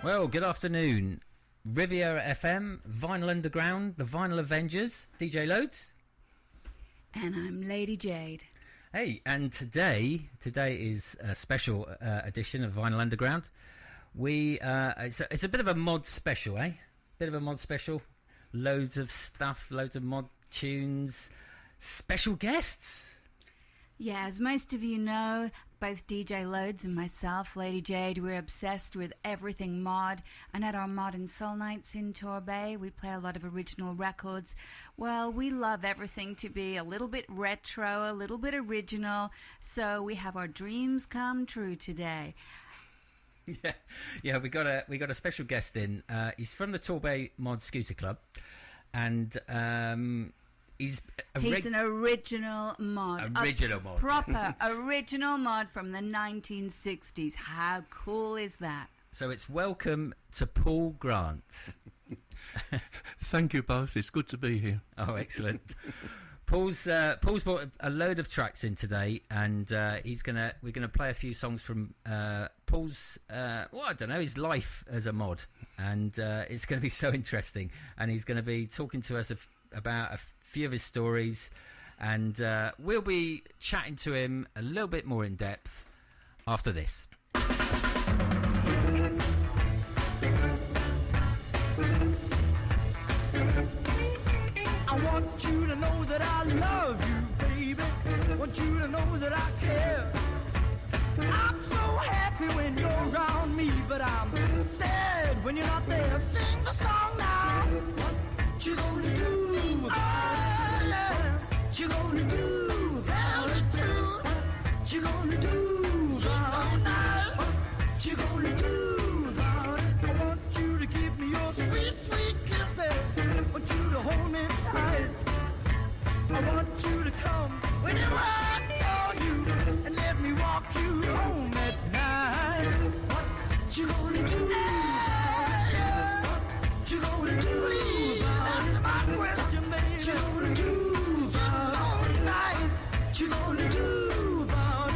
Well, good afternoon. Riviera FM, Vinyl Underground, the Vinyl Avengers, DJ Loads. And I'm Lady Jade. Hey, and today is a special edition of Vinyl Underground. It's a bit of a mod special, eh? Bit of a mod special. Loads of stuff, loads of mod tunes, special guests. Yeah, as most of you know, both DJ Loads and myself, Lady Jade, we're obsessed with everything mod. And at our Modern Soul Nights in Torbay, we play a lot of original records. Well, we love everything to be a little bit retro, a little bit original. So we have our dreams come true today. Yeah, we got a special guest in. He's from the Torbay Mod Scooter Club, and he's an original mod. Proper original mod from the 1960s. How cool is that? So it's welcome to Paul Grant. Thank you both. It's good to be here. Oh, excellent. Paul's brought a load of tracks in today, and we're gonna play a few songs from Paul's his life as a mod, and it's going to be so interesting. And he's going to be talking to us about a few of his stories, and we'll be chatting to him a little bit more in depth after this. I want you to know that I love you, baby. I want you to know that I care. I'm so happy when you're around me, but I'm sad when you're not there. Sing the song now. What you gonna do? Oh, yeah. What you gonna do? Tell the truth. What you gonna do? All night. What you gonna do about it? I want you to give me your sweet, sweet kisses. I want you to hold me tight. I want you to come whenever I call you and let me walk you home at night. What you gonna do? Yeah. What you gonna do? Please answer my question, baby. What you gonna do about it? Night. What you gonna do about it?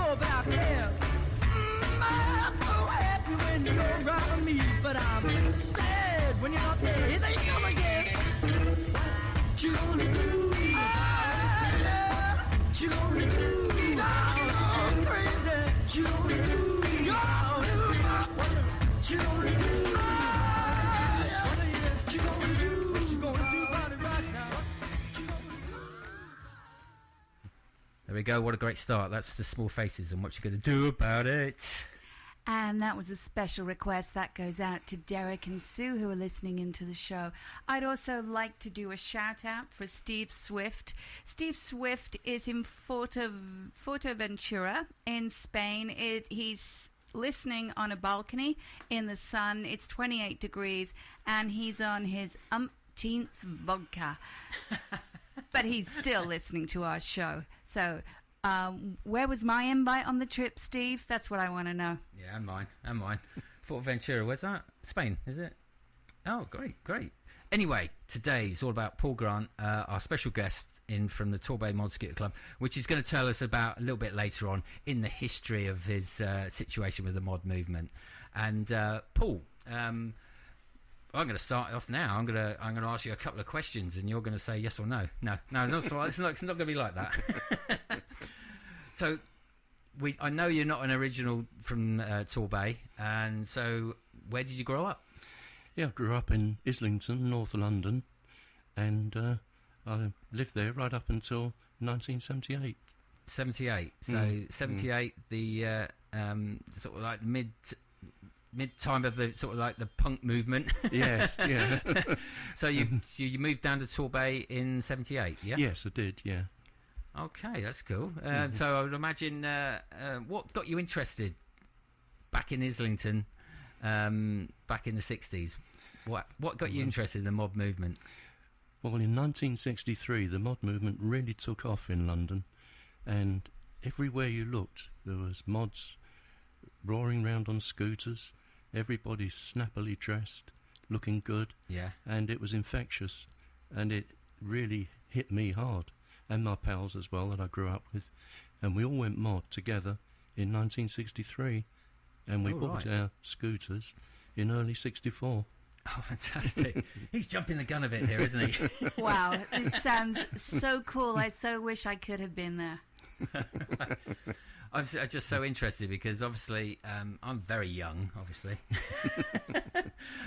But I can't. I'm so happy when you're around me, but I'm sad when you're not there. Here they come again. What you gonna do? What you gonna do? I'm crazy. What you gonna do? What you gonna do? What you gonna do? What you gonna do about it right now? What you gonna do? There we go. What a great start. That's the Small Faces and What You Gonna Do About It. And that was a special request that goes out to Derek and Sue, who are listening into the show. I'd also like to do a shout out for Steve Swift. Steve Swift is in Fuerteventura in Spain. He's listening on a balcony in the sun. It's 28 degrees and he's on his umpteenth vodka. But he's still listening to our show. So, where was my invite on the trip, Steve? That's what I want to know. Yeah, and mine. Fuerteventura, where's that? Spain, is it? Oh, great. Anyway, today's all about Paul Grant, our special guest in from the Torbay Mod Scooter Club, which he's going to tell us about a little bit later on in the history of his situation with the mod movement. And Paul, I'm going to start off now. I'm going to ask you a couple of questions, and you're going to say yes or no. No, it's not going to be like that. So, I know you're not an original from Torbay, and so where did you grow up? Yeah, I grew up in Islington, North London, and I lived there right up until 1978. 78. So 78, the sort of like mid time of the sort of like the punk movement. Yes, yeah. So you moved down to Torbay in 78, yeah? Yes, I did, yeah. Okay, that's cool. So I would imagine what got you interested back in Islington back in the 60s? What got you interested in the mod movement? Well, in 1963, the mod movement really took off in London, and everywhere you looked, there was mods roaring round on scooters, everybody snappily dressed, looking good, Yeah. and it was infectious, and it really hit me hard, and my pals as well that I grew up with, and we all went mod together in 1963, and we bought our scooters in early 64. Oh, fantastic. He's jumping the gun a bit here, isn't he? Wow, it sounds so cool. I so wish I could have been there. I'm just so interested because obviously I'm very young, obviously.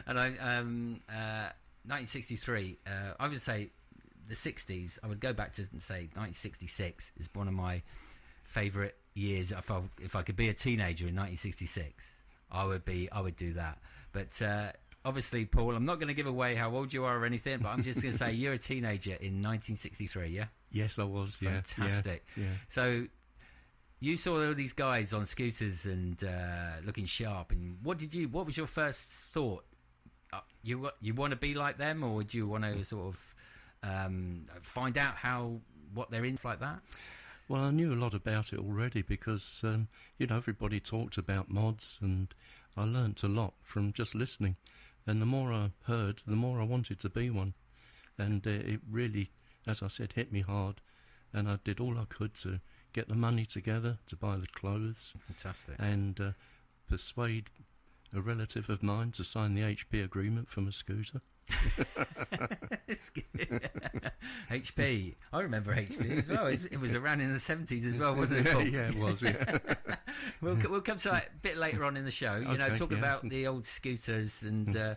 And 1963, I would say the 60s, I would go back to say 1966 is one of my favourite years. If I could be a teenager in 1966, I would do that. But obviously, Paul, I'm not going to give away how old you are or anything, but I'm just going to say you're a teenager in 1963, yeah? Yes, I was, yeah. Fantastic. Yeah. So you saw all these guys on scooters and looking sharp, and what was your first thought? You want to be like them, or do you want to sort of find out what they're in like that? Well, I knew a lot about it already because, everybody talked about mods, and I learnt a lot from just listening. And the more I heard, the more I wanted to be one. And it really, as I said, hit me hard. And I did all I could to get the money together to buy the clothes. Fantastic. And persuade a relative of mine to sign the HP agreement for my scooter. HP. I remember HP as well. It was around in the 70s as well, wasn't it, Paul? Yeah, it was, yeah. We'll come to that a bit later on in the show. Talk about the old scooters, and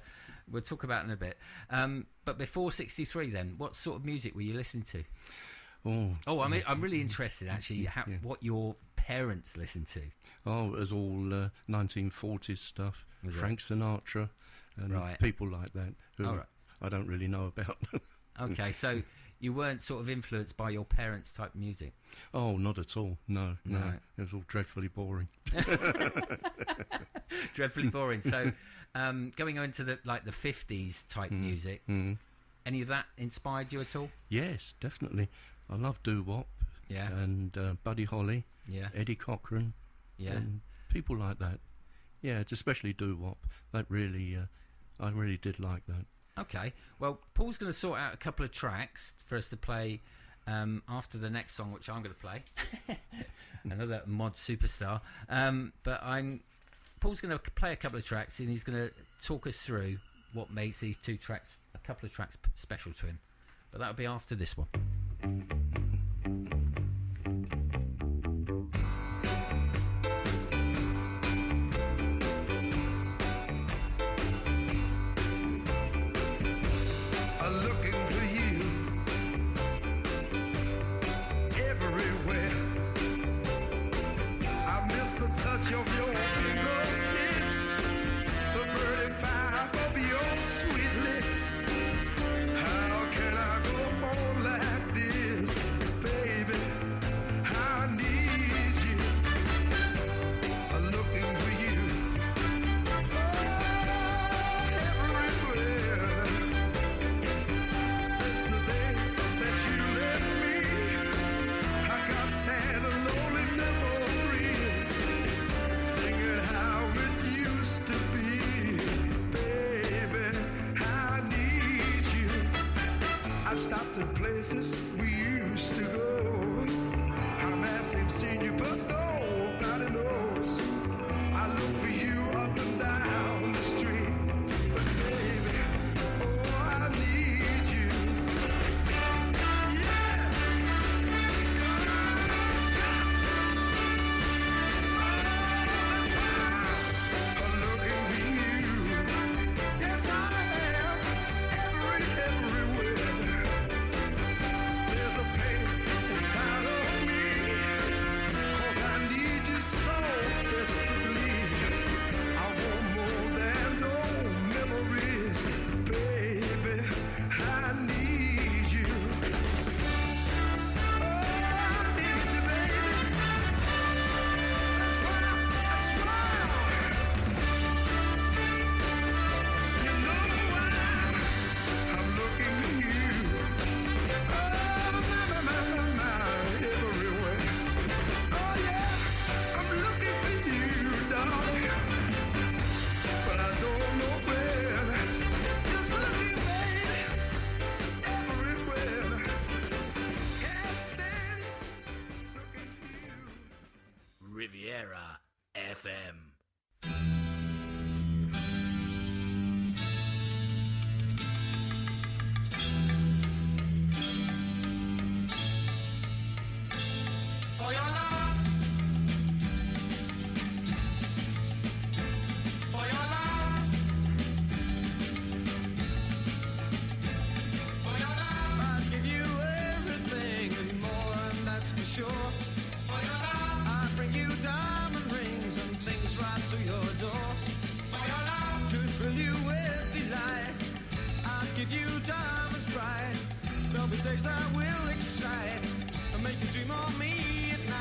we'll talk about it in a bit. But before 63 then, what sort of music were you listening to? I'm really interested, actually, what your parents listened to. Oh, it was all 1940s stuff. Was Frank Sinatra and people like that who I don't really know about. Okay, so you weren't sort of influenced by your parents' type of music? Oh, not at all. No. It was all dreadfully boring. Dreadfully boring. So, going on to the 50s type music, any of that inspired you at all? Yes, definitely. I love doo-wop. Yeah. And Buddy Holly. Yeah. Eddie Cochran. Yeah. And people like that. Yeah, it's especially doo-wop. That really, I really did like that. Okay. Well, Paul's going to sort out a couple of tracks for us to play after the next song, which I'm going to play. Another mod superstar. But Paul's going to play a couple of tracks, and he's going to talk us through what makes these a couple of tracks special to him. But that'll be after this one. There's a pain inside of me. days that will excite and make you dream of me at night.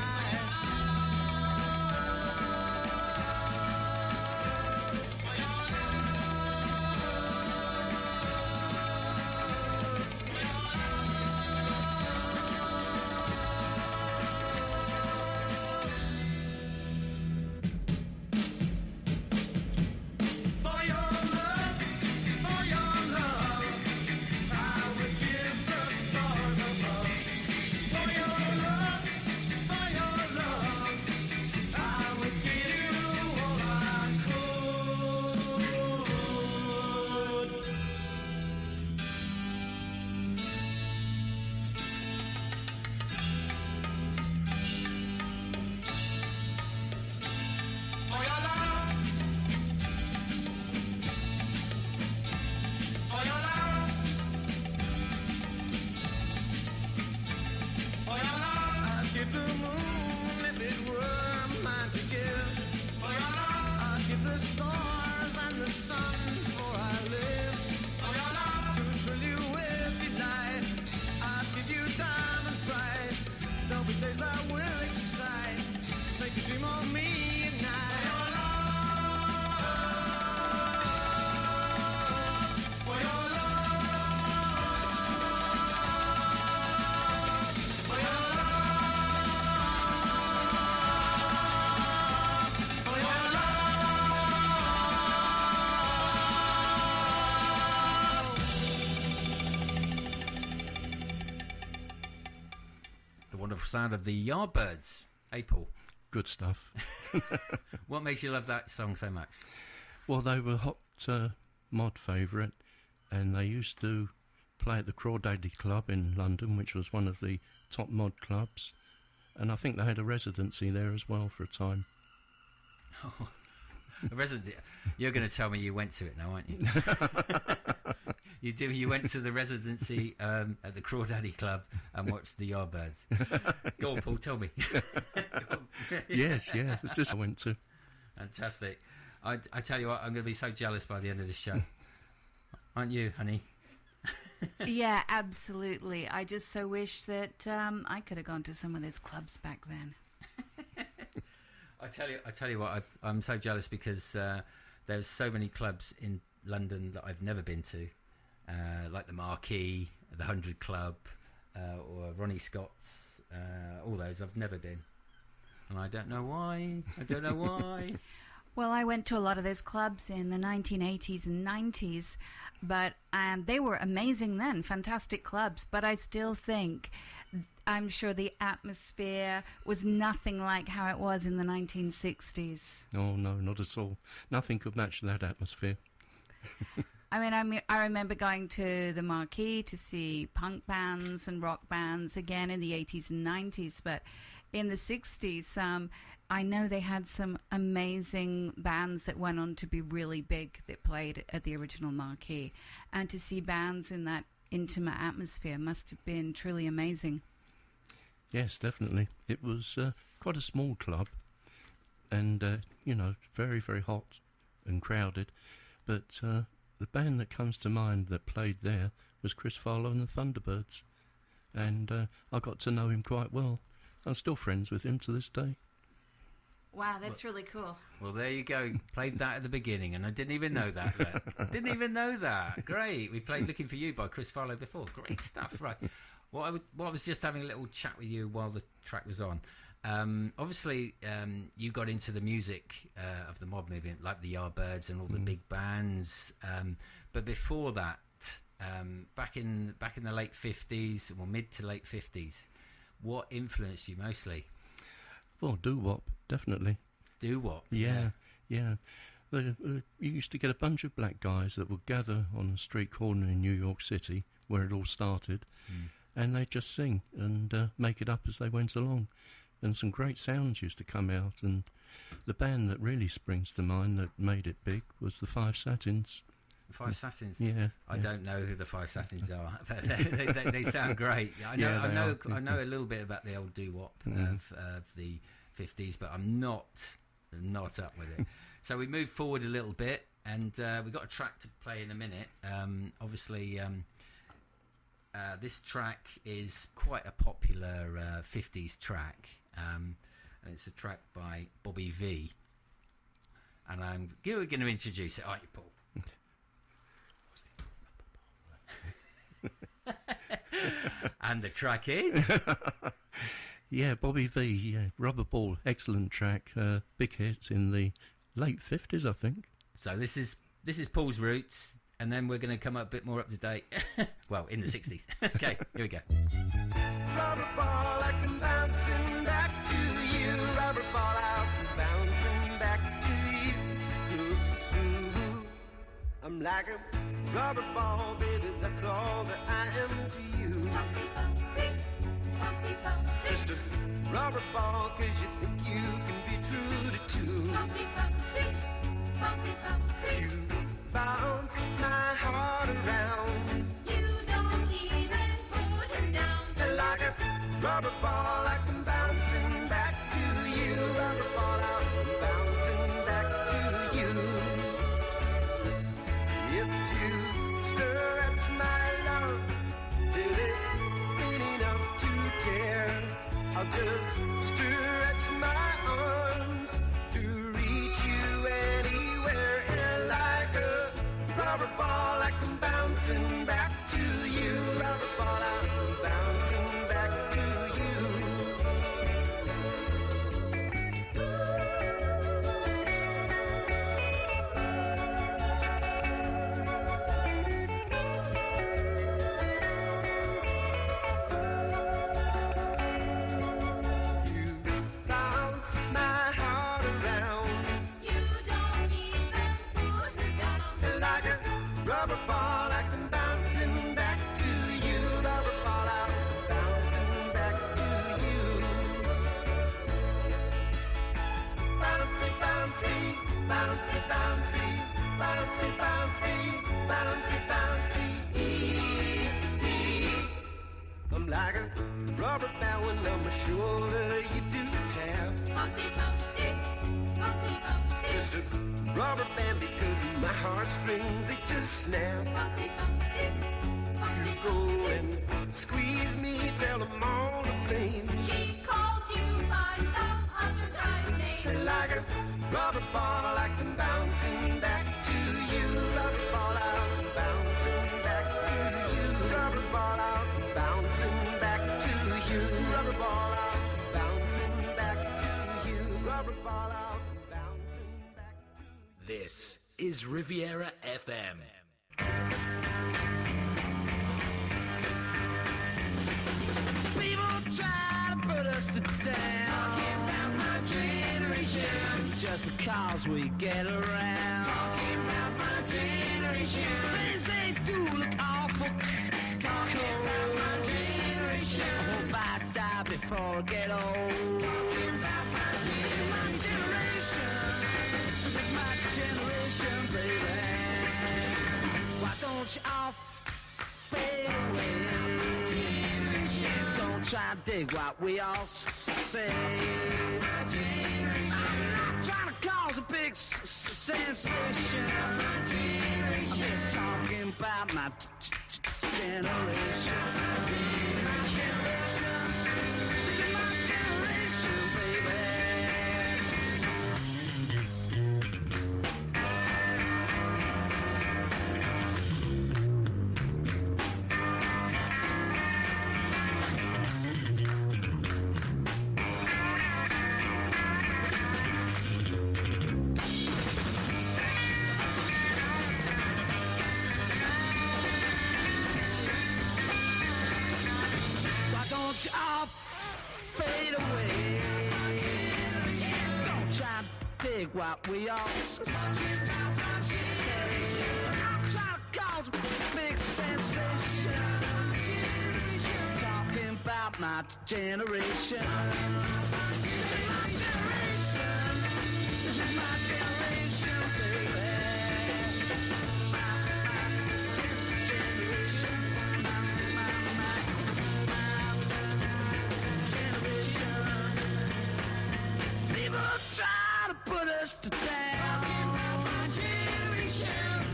Sound of the Yardbirds. Hey, Paul. Good stuff. What makes you love that song so much? Well, they were hot mod favourite, and they used to play at the Crawdaddy Club in London, which was one of the top mod clubs, and I think they had a residency there as well for a time. Oh, a residency? You're going to tell me you went to it now, aren't you? You do. You went to the residency at the Crawdaddy Club and watched the Yardbirds. Go on, Paul, tell me. Yes, yeah. It's just I went to. Fantastic. I tell you what, I'm going to be so jealous by the end of this show. Aren't you, honey? Yeah, absolutely. I just so wish that I could have gone to some of those clubs back then. I tell you what, I'm so jealous because there's so many clubs in London that I've never been to. Like the Marquee, the 100 Club, or Ronnie Scott's, all those I've never been, and I don't know why. Well, I went to a lot of those clubs in the 1980s and 90s, but they were amazing then, fantastic clubs, but I still think, I'm sure the atmosphere was nothing like how it was in the 1960s. Oh, no, not at all. Nothing could match that atmosphere. I remember going to the Marquee to see punk bands and rock bands again in the 80s and 90s, but in the 60s, I know they had some amazing bands that went on to be really big that played at the original Marquee, and to see bands in that intimate atmosphere must have been truly amazing. Yes, definitely. It was quite a small club, and, very, very hot and crowded, but the band that comes to mind that played there was Chris Farlow and the Thunderbirds, and I got to know him quite well. I'm still friends with him to this day. Wow, that's really cool. Well, there you go. Played that at the beginning, and I didn't even know that. Didn't even know that. Great. We played "Looking for You" by Chris Farlow before. Great stuff. Right. Well, I was just having a little chat with you while the track was on. Obviously, you got into the music of the mod movement, like the Yardbirds and all the big bands. But before that, back in the late 50s, or mid to late 50s, what influenced you mostly? Well, doo-wop, definitely. Doo-wop? Yeah. You used to get a bunch of black guys that would gather on a street corner in New York City, where it all started, and they'd just sing and make it up as they went along. And some great sounds used to come out, and the band that really springs to mind that made it big was the Five Satins. Five Satins? Yeah. I don't know who the Five Satins are, but they sound great. I know a little bit about the old doo-wop of the 50s, but I'm not up with it. So we moved forward a little bit, and we got a track to play in a minute. Obviously, This track is quite a popular 50s track, and it's a track by Bobby V. And you're going to introduce it, aren't you, Paul? And the track is? Yeah, Bobby V, yeah, Rubber Ball, excellent track, big hit in the late 50s, I think. So this is Paul's roots, and then we're going to come up a bit more up to date. Well, in the 60s. Okay, here we go. Rubber ball, I come bouncing back to you. Rubber ball, I'll come bouncing back to you. Ooh, ooh, ooh. I'm like a rubber ball, baby, that's all that I am to you. Bouncy, bouncy, bouncy, bouncy. Just a rubber ball, 'cause you think you can be true to two. Bouncy, bouncy, bouncy, bouncy. You bounce my heart around. You don't even put her down. Like a rubber ball, I come bouncing back to you. Rubber ball, I'm bouncing back to you. If you stretch my love till it's thin enough to tear, I'll just stretch my arms to reach you anywhere. And like a rubber ball, I come bouncing back to you. Rubber ball, I'm bouncing back to you. You bounce my heart around. You don't even put her down. Like a rubber ball, I come bouncing back to you. Rubber ball, I'm bouncing back to you. Bouncy, bouncy, bouncy, bouncy, bouncy, bouncy, bouncy, bouncy. I'm like a rubber band when on my shoulder you do tap. Bouncy, bouncy, bouncy, bouncy. Just a rubber band because my heartstrings, they just snap. Bouncy, bouncy, bouncy, You go bouncy. and squeeze me till I'm all aflame. She calls you by some other guy's name. And like a rubber ball, I come bouncing back to you. Rubber ball, I'm bouncing back to you. Rubber ball, I'm bouncing back to you. Rubber ball, I'm bouncing back to you. Rubber ball, I'm bouncing back to you. This is Riviera FM. People try to put us to down. Talking about my generation. Just because we get around. Talking about my generation. Things they do look awful. Talking about my generation. I hope I die before I get old. Talking about my generation. This is my generation, baby. Why don't you all fade away? Don't try to dig what we all say. I'm not trying to cause a big sensation. I'm just talking about my generation. My generation. This is my generation, baby. Why don't you all fade away? Don't try to dig what we all say. I'm trying to cause a big sensation. Just talking about my generation. My generation. This is my generation, baby. My generation. People try to put us to down.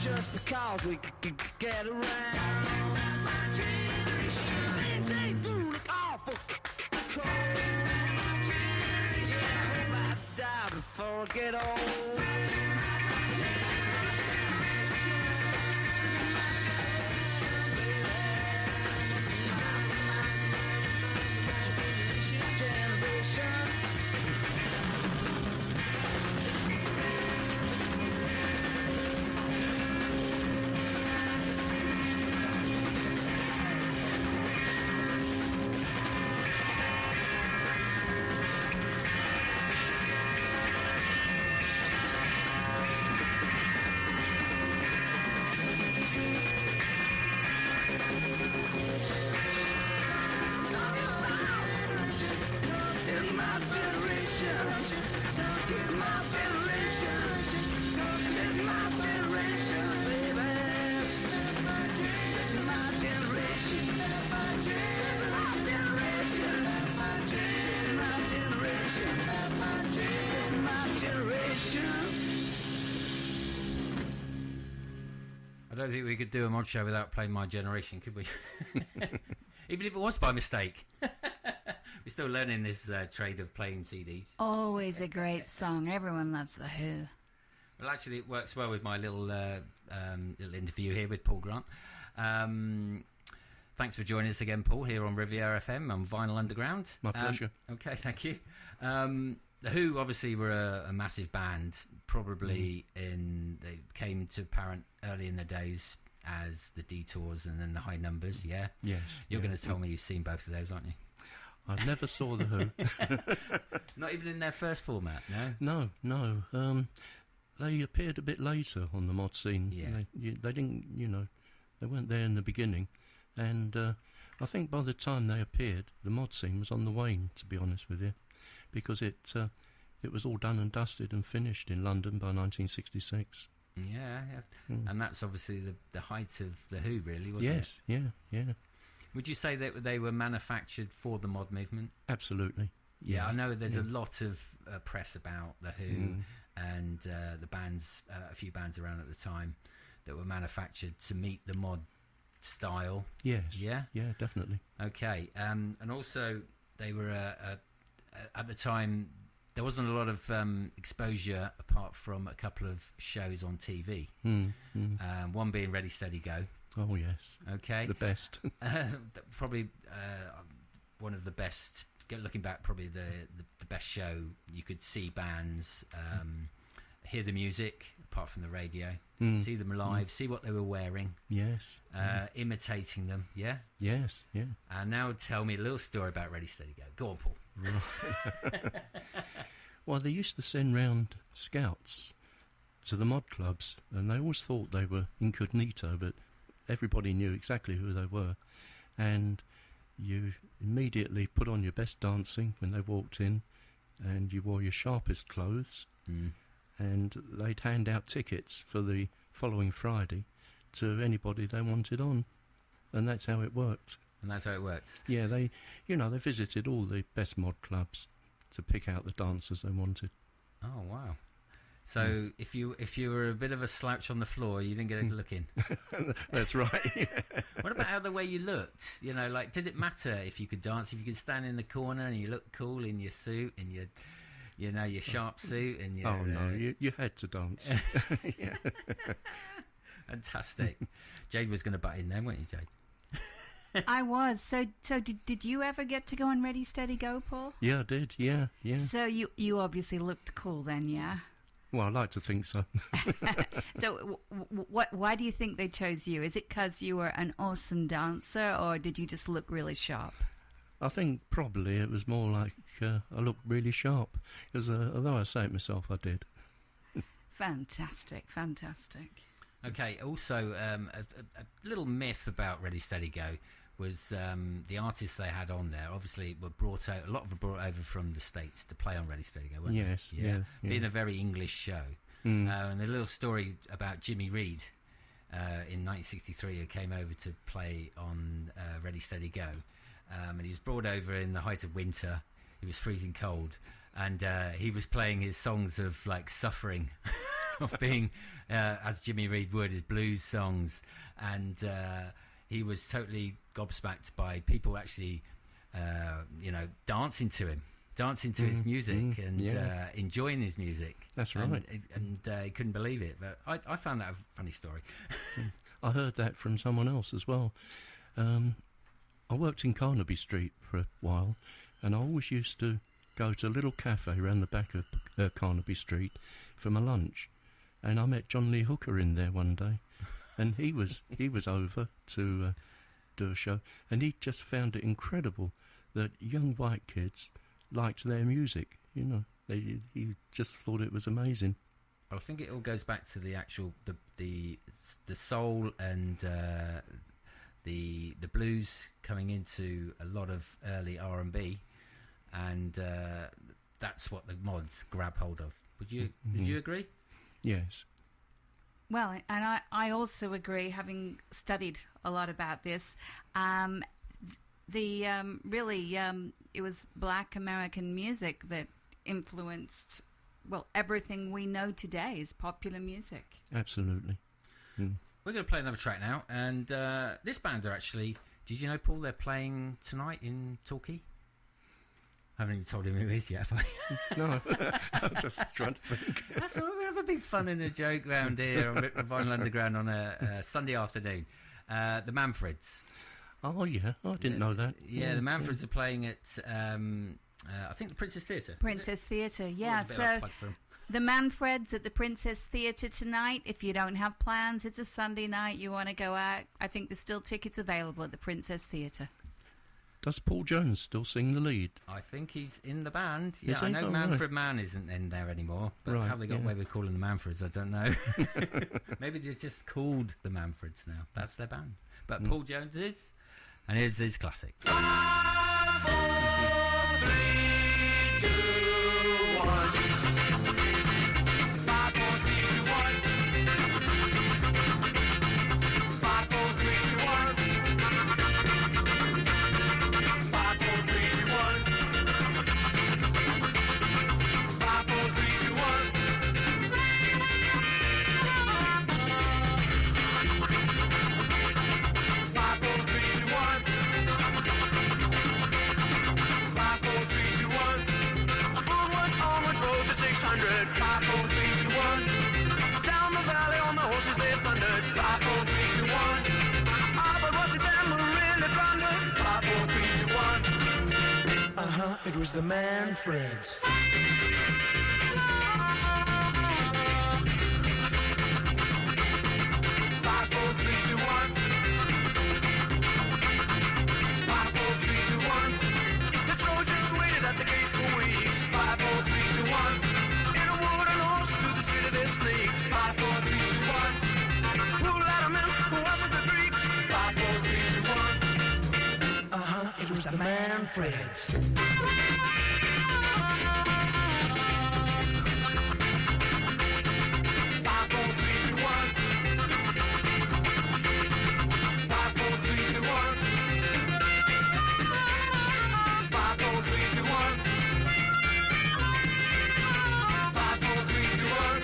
Just because we could get around. My generation. I don't think we could do a mod show without playing My Generation, could we? Even if it was by mistake. We're still learning this trade of playing CDs. Always a great song. Everyone loves The Who. Well, actually, it works well with my little little interview here with Paul Grant. Thanks for joining us again, Paul, here on Riviera FM on Vinyl Underground. My pleasure. Okay, thank you. The Who obviously were a massive band, probably they came to apparent early in the days as the Detours and then the High Numbers, yeah? Yes. You're going to tell me you've seen both of those, aren't you? I never saw The Who. Not even in their first format, no? No. They appeared a bit later on the mod scene. Yeah. They didn't, they weren't there in the beginning. And I think by the time they appeared, the mod scene was on the wane, to be honest with you, because it was all done and dusted and finished in London by 1966. Yeah. And that's obviously the height of The Who, really, wasn't it? Yes, yeah. Would you say that they were manufactured for the mod movement? Absolutely. Yeah, I know there's yeah. a lot of press about The Who and the bands, a few bands around at the time that were manufactured to meet the mod style. Yes. Yeah? Yeah, definitely. Okay. And also, they were, at the time, there wasn't a lot of exposure apart from a couple of shows on TV. One being Ready, Steady, Go. Oh, yes. Okay. The best. Probably one of the best, looking back, probably the best show. You could see bands, hear the music, apart from the radio, see them live, see what they were wearing. Yes. Imitating them, yeah? Yes, yeah. And now tell me a little story about Ready, Steady, Go. Go on, Paul. Right. Well, they used to send round scouts to the mod clubs, and they always thought they were incognito, but everybody knew exactly who they were. And you immediately put on your best dancing when they walked in, and you wore your sharpest clothes, and they'd hand out tickets for the following Friday to anybody they wanted on, and that's how it worked. And that's how it worked. Yeah, they visited all the best mod clubs to pick out the dancers they wanted. Oh, wow. So if you were a bit of a slouch on the floor, you didn't get a look in. That's right. What about how the way you looked? Like, did it matter if you could dance? If you could stand in the corner and you looked cool in your suit and your sharp suit and your... Oh, no, you had to dance. Yeah. Fantastic. Jade was going to butt in then, weren't you, Jade? I was. So did you ever get to go on Ready, Steady, Go, Paul? Yeah, I did, yeah. So you obviously looked cool then, yeah? Well, I like to think so. So why do you think they chose you? Is it because you were an awesome dancer, or did you just look really sharp? I think probably it was more like I looked really sharp, because although I say it myself, I did. Fantastic. Okay, also, a little myth about Ready, Steady, Go was the artists they had on there, obviously, were brought out, a lot of them brought over from the States to play on Ready, Steady, Go, weren't Yes, they? yeah. Being a very English show. And a little story about Jimmy Reed in 1963 who came over to play on Ready, Steady, Go. And he was brought over in the height of winter. He was freezing cold. And he was playing his songs of, like, suffering, of being, as Jimmy Reed would, his blues songs. And he was totally gobsmacked by people actually, dancing to his music and enjoying his music. That's right. And he couldn't believe it. But I found that a funny story. I heard that from someone else as well. I worked in Carnaby Street for a while, and I always used to go to a little cafe around the back of Carnaby Street for my lunch. And I met John Lee Hooker in there one day, and he was over to do a show, and he just found it incredible that young white kids liked their music. He just thought it was amazing. I think it all goes back to the actual the soul and the blues coming into a lot of early R&B, and that's what the mods grab hold of. Would you agree? Yes. Well, and I also agree, having studied a lot about this. It was Black American music that influenced, well, everything we know today is popular music. Absolutely. We're going to play another track now, and this band are actually... Did you know, Paul, they're playing tonight in Torquay? I haven't even told him who he is yet, have I? No, I'm just trying to think. That's all right, we have a big fun and a joke round here on Vinyl Underground on a Sunday afternoon. The Manfreds. Oh, yeah, I didn't know that. Yeah, the Manfreds are playing at, I think, the Princess Theatre. Princess Theatre, yeah. So the Manfreds at the Princess Theatre tonight. If you don't have plans, it's a Sunday night, you want to go out, I think there's still tickets available at the Princess Theatre. Does Paul Jones still sing the lead? I think he's in the band. Is Yeah, I he? know Oh, Manfred right. Man isn't in there anymore, but Right, how they got yeah. away with calling the Manfreds, I don't know. Maybe they're just called the Manfreds now. That's their band. But Paul Jones is, and here's his classic. 5, 4, 3, 2, 1. 5, 4, 3, 2, 1. 5, 4, 3, 2, 1. 5, 4, 3, 2, 1. 5, 4, 3, 2, 1. 5, 4, 3, 2, 1. 5, 4, 3, 2, 1. Onwards, road to 600. 5, 4, 3, 2, 1. Down the valley on the horses they thundered. 5, 4, 3, 2, 1. Ah, but was it them who really blundered? 5, 4, 3, 2, 1. It was the Manfreds. 5, 4, 3, 2, 1. 5, 4, 3, 2, 1. The Trojans waited at the gate for weeks. 5, 4, 3, 2, 1. In a wooden horse to the city they sneaked. 5, 4, 3, 2, 1. Who let 'em in? Who wasn't the Greeks? 5, 4, 3, 2, 1. It was the Manfreds. 5, 4, 3, 2, 1. 5, 4, 3, 2, 1. 5, 4, 3, 2, 1. 5, 4, 3, 2, 1.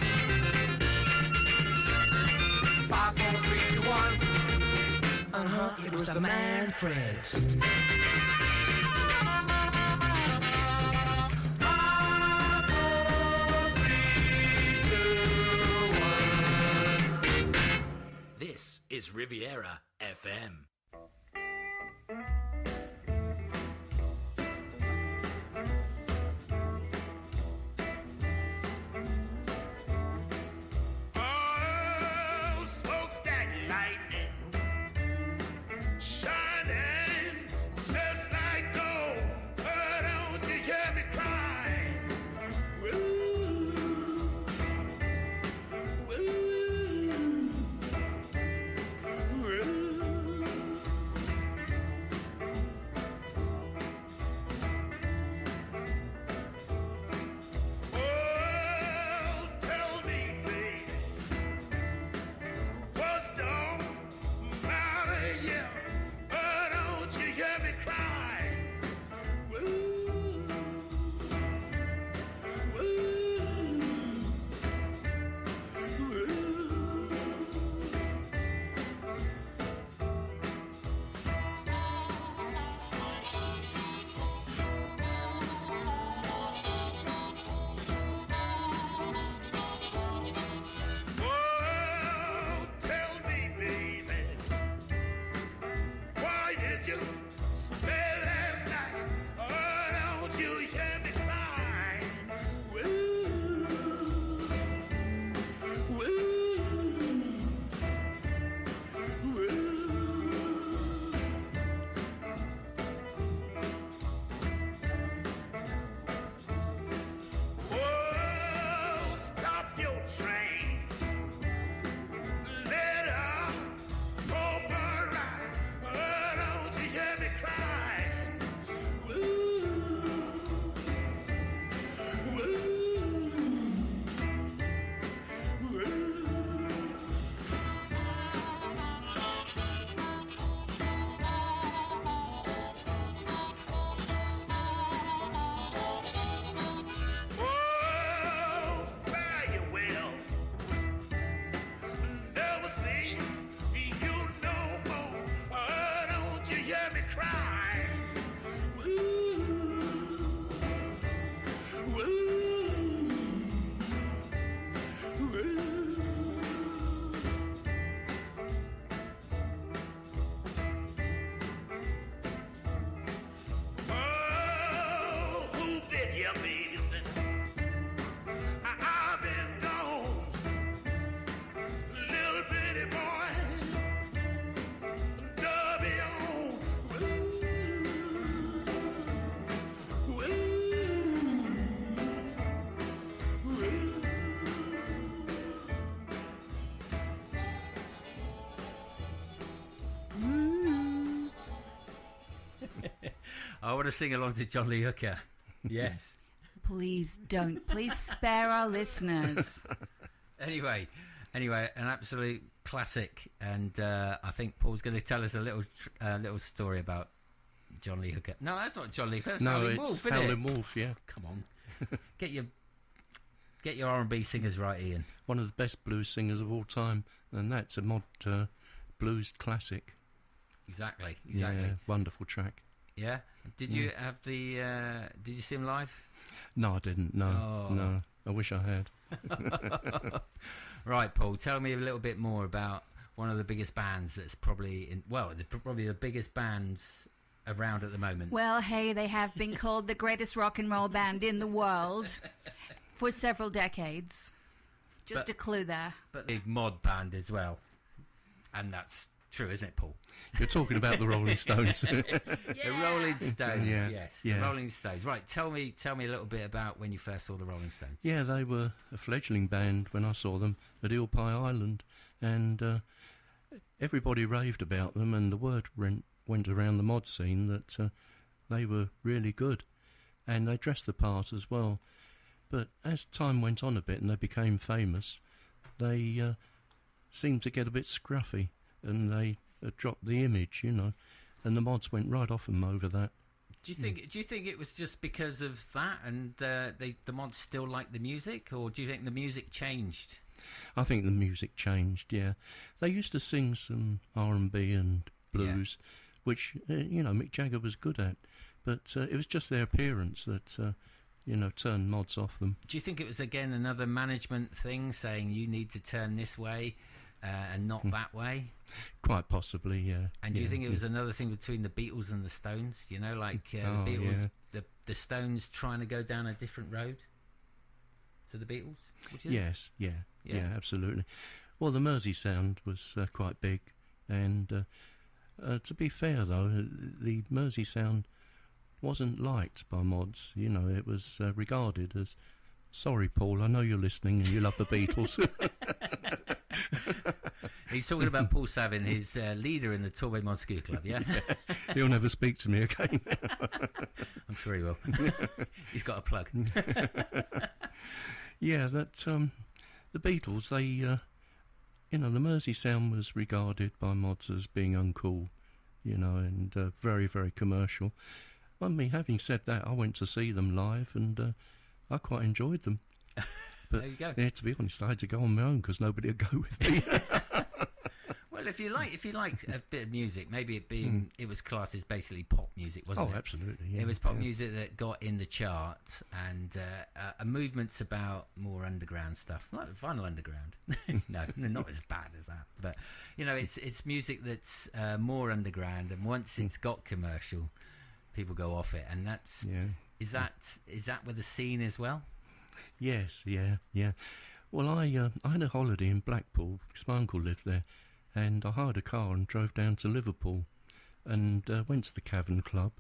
5, 4, 3, 2, 1. It was the Manfreds. 5, 4, 3, 2, 1. This is Riviera FM. Oh, smokestack lightning, shining just like gold. But don't you hear me crying? Woo, woo, woo. I want to sing along to John Lee Hooker. Yes. Please don't. Please spare our listeners. Anyway, an absolute classic, and I think Paul's going to tell us a little story about John Lee Hooker. No, that's not John Lee Hooker. That's Howlin' Wolf, isn't it? Howlin' Wolf, yeah. Come on, get your R&B singers right, Ian. One of the best blues singers of all time, and that's a mod blues classic. Exactly. Yeah, wonderful track. Yeah. Did you have the? Did you see him live? No, I didn't. No. I wish I had. Right, Paul. Tell me a little bit more about one of the biggest bands that's probably probably the biggest bands around at the moment. Well, hey, they have been called the greatest rock and roll band in the world for several decades. Just a clue there. But big mod band as well, and that's true, isn't it, Paul? You're talking about the Rolling Stones. The Rolling Stones, Yeah. yes. Yeah. The Rolling Stones. Right, tell me a little bit about when you first saw the Rolling Stones. Yeah, they were a fledgling band when I saw them at Eel Pie Island, and everybody raved about them, and the word went around the mod scene that they were really good, and they dressed the part as well. But as time went on a bit and they became famous, they seemed to get a bit scruffy, and they dropped the image, and the mods went right off them over that. Do you think it was just because of that, and the mods still like the music, or do you think the music changed? I think the music changed. Yeah, they used to sing some R&B and blues, which Mick Jagger was good at, but it was just their appearance that turned mods off them. Do you think it was again another management thing, saying you need to turn this way and not that way? Quite possibly, yeah. And do you think it was another thing between the Beatles and the Stones? The Beatles, the Stones trying to go down a different road to the Beatles? Yes, yeah, absolutely. Well, the Mersey sound was quite big, and to be fair, though, the Mersey sound wasn't liked by mods. It was regarded as, sorry, Paul, I know you're listening and you love the Beatles. He's talking about Paul Savin, his leader in the Torbay Mosque Club, yeah? He'll never speak to me again. I'm sure he will. He's got a plug. Yeah, that the Beatles, they, the Mersey sound was regarded by mods as being uncool, and very, very commercial. I mean, having said that, I went to see them live, and I quite enjoyed them. But, there you go. Yeah, to be honest, I had to go on my own because nobody would go with me. Well, if you like a bit of music, maybe it was classed as basically pop music, wasn't it? Oh, absolutely. Yeah, it was pop music that got in the chart, and a movement's about more underground stuff, like Vinyl Underground. No, not as bad as that, but it's music that's more underground, and once it's got commercial, people go off it, and that's is that with the scene as well? Yes, yeah. Well, I had a holiday in Blackpool because my uncle lived there, and I hired a car and drove down to Liverpool, and went to the Cavern Club.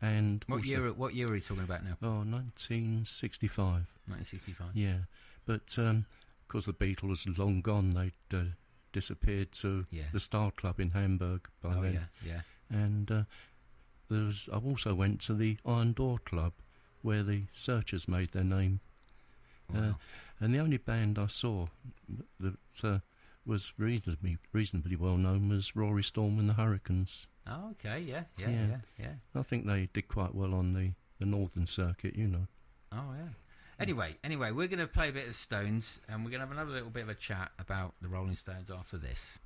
And what year are you talking about now? Oh, 1965. 1965. Yeah, but because the Beatles had long gone, they'd disappeared to the Star Club in Hamburg by then. Yeah. And I also went to the Iron Door Club, where the Searchers made their name. Wow. And the only band I saw that was reasonably well known was Rory Storm and the Hurricanes. Oh, okay, yeah. I think they did quite well on the Northern Circuit, Oh, yeah. Anyway, we're going to play a bit of Stones, and we're going to have another little bit of a chat about the Rolling Stones after this.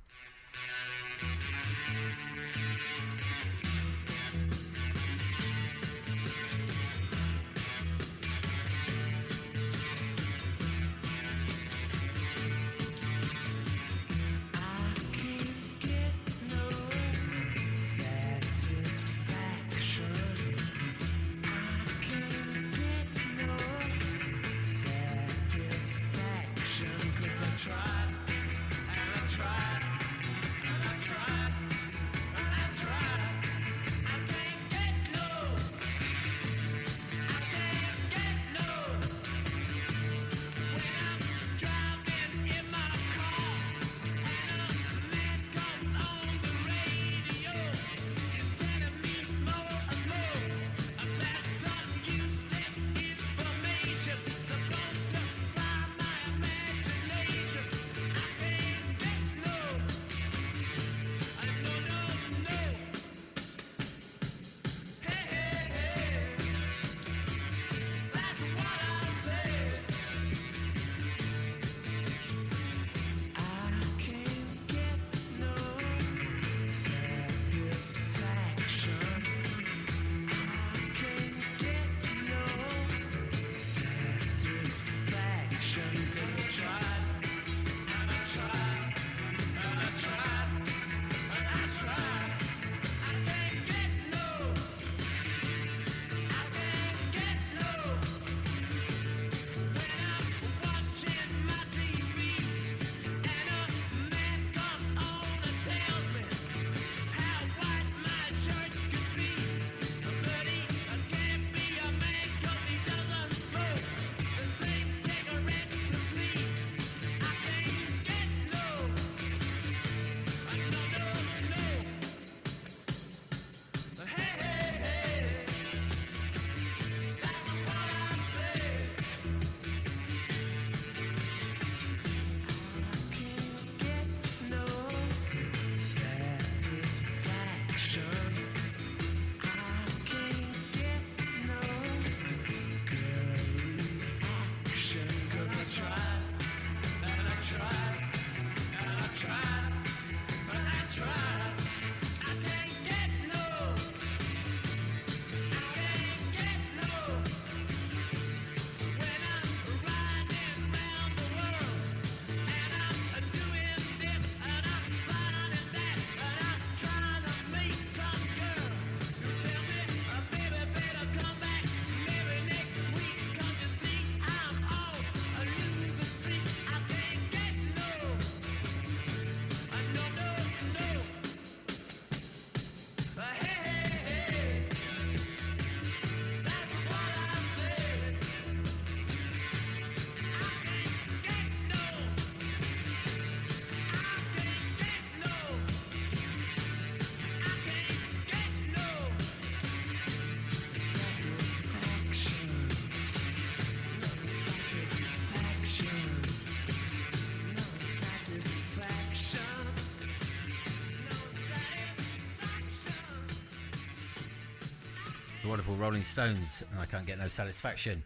the wonderful Rolling Stones, and I Can't Get No Satisfaction.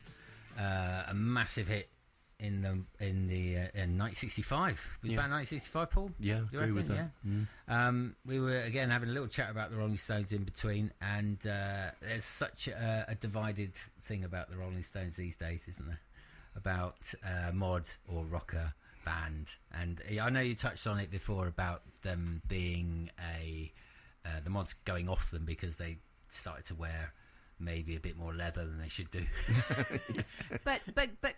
A massive hit in 1965. Was it about 1965, Paul? Yeah, You agree with reckon? that. Yeah. We were again having a little chat about the Rolling Stones in between, and there's such a divided thing about the Rolling Stones these days, isn't there? About mod or rocker band, and I know you touched on it before about them being the mods going off them because they started to wear maybe a bit more leather than they should do. But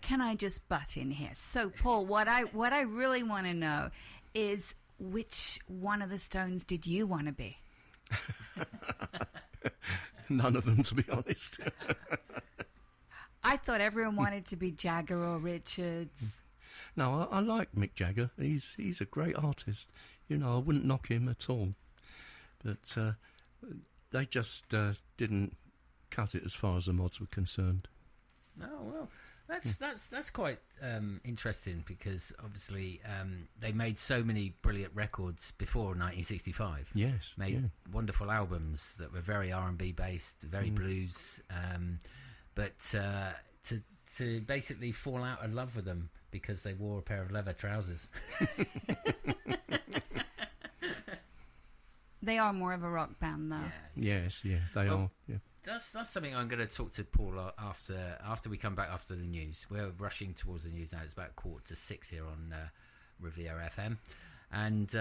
can I just butt in here? So, Paul, what I really want to know is which one of the Stones did you want to be? None of them, to be honest. I thought everyone wanted to be Jagger or Richards. No, I like Mick Jagger. He's a great artist. You know, I wouldn't knock him at all. But they just didn't cut it as far as the mods were concerned. Oh well, that's quite interesting because obviously they made so many brilliant records before 1965. Yes, made wonderful albums that were very R&B based, very blues, but to basically fall out of love with them because they wore a pair of leather trousers. They are more of a rock band, though. Yes, they are. Yeah. That's something I'm going to talk to Paul after we come back after the news. We're rushing towards the news now. It's about 5:45 here on Riviera FM. And